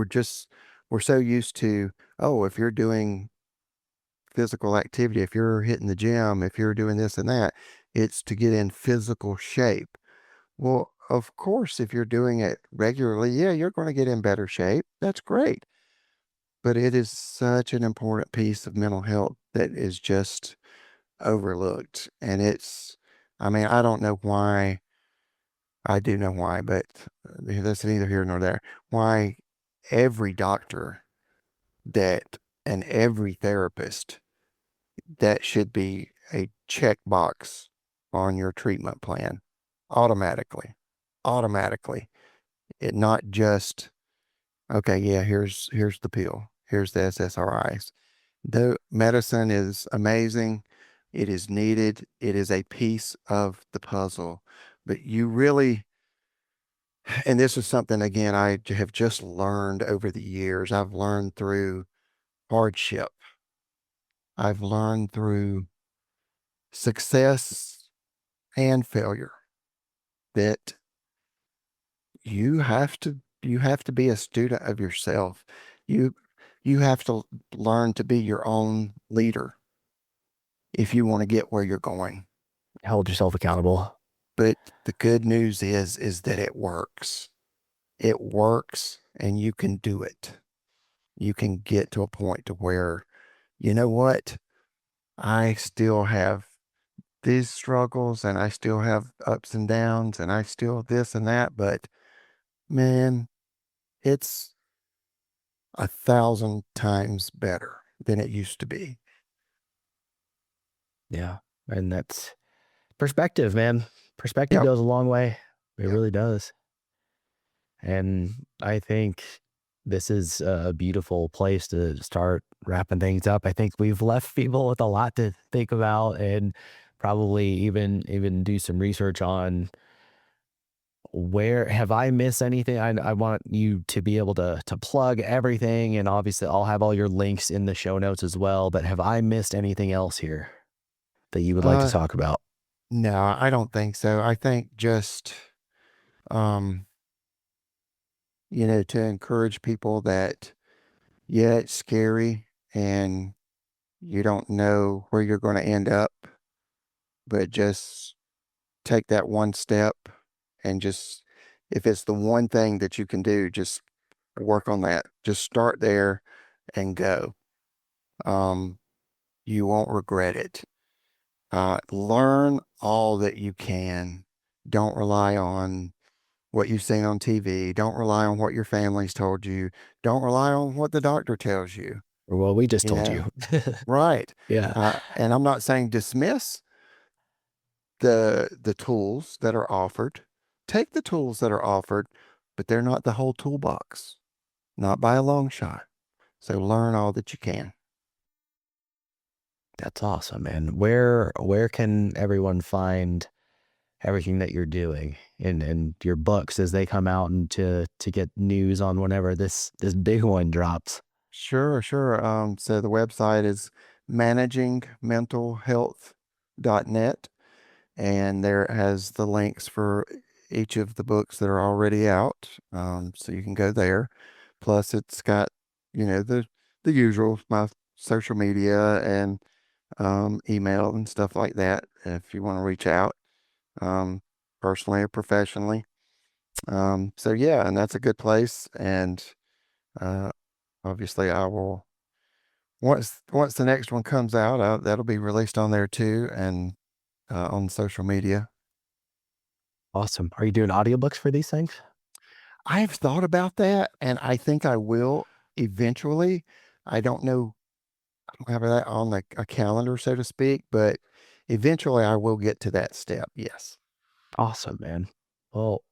just, we're so used to, oh, if you're doing physical activity, if you're hitting the gym, if you're doing this and that, it's to get in physical shape. Well, of course, if you're doing it regularly, yeah, you're going to get in better shape. That's great. But it is such an important piece of mental health that is just overlooked. And I mean, I don't know why. I do know why, but that's neither here nor there. Why every doctor that and every therapist, that should be a checkbox on your treatment plan automatically. Automatically. It not just, okay, yeah, here's the pill. Here's the SSRIs. The medicine is amazing. It is needed. It is a piece of the puzzle. But you really, and this is something, again, have just learned over the years. I've learned through hardship. I've learned through success and failure that you have to be a student of yourself. You you have to learn to be your own leader if you want to get where you're going. hold yourself accountable. But the good news is that it works. It works and you can do it. you can get to a point to where, you know what, I still have these struggles and I still have ups and downs and I still this and that, but man, it's 1,000 times better than it used to be. Yeah. And that's perspective, man. Perspective Yep. goes a long way. It Yep. really does. And I think this is a beautiful place to start wrapping things up. I think we've left people with a lot to think about and probably even do some research on where have I missed anything. I want you to be able to plug everything, and obviously I'll have all your links in the show notes as well. But have I missed anything else here that you would like to Uh, talk about? no, I don't think so. I think just, um, to encourage people that, yeah, it's scary and you don't know where you're going to end up, but just take that one step and just, if it's the one thing that you can do, just work on that. Just start there and go. Um, you won't regret it. Learn all that you can. Don't rely on what you've seen on TV. Don't rely on what your family's told you. Don't rely on what the doctor tells you. Well, we just You told you. know, right? Yeah. And I'm not saying dismiss the tools that are offered. Take the tools that are offered, but they're not the whole toolbox, not by a long shot. So learn all that you can. That's awesome, man. Where can everyone find everything that you're doing and your books as they come out and to get news on whenever this big one drops? Sure, sure. So the website is managingmentalhealth.net, and there has the links for each of the books that are already out. So you can go there. Plus, it's got, the usual, my social media and email and stuff like that if you want to reach out, um, personally or professionally. So yeah, and that's a good place. And uh, obviously, I will once the next one comes out, that'll be released on there too, and on social media. Awesome. Are you doing audiobooks for these things? I've thought about that, and I think I will eventually. I don't know. I don't have that on a calendar, so to speak, but eventually I will get to that step. Yes. Awesome, man. Well,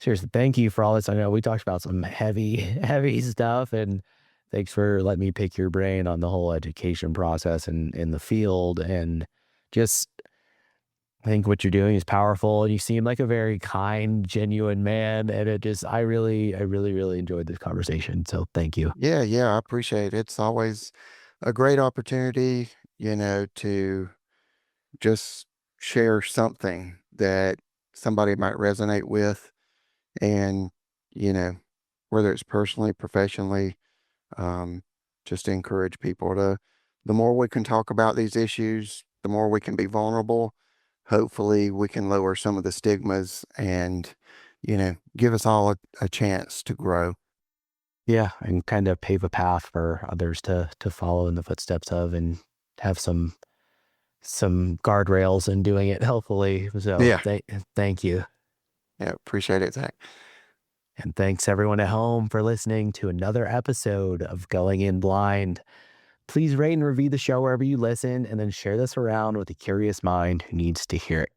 seriously, thank you for all this. I know we talked about some heavy, heavy stuff, and thanks for letting me pick your brain on the whole education process and in the field. And just, I think what you're doing is powerful. And you seem like a very kind, genuine man. And I really enjoyed this conversation. So thank you. Yeah, yeah, I appreciate it. It's always a great opportunity, to just share something that somebody might resonate with, and, you know, whether it's personally, professionally, um, just to encourage people to, the more we can talk about these issues, the more we can be vulnerable. Hopefully, we can lower some of the stigmas and, give us all a chance to grow. Yeah, and kind of pave a path for others to follow in the footsteps of and have some guardrails in doing it, hopefully. So Yeah. thank you. Yeah. Appreciate it, Zach. And thanks everyone at home for listening to another episode of Going In Blind. Please rate and review the show wherever you listen, and then share this around with a curious mind who needs to hear it.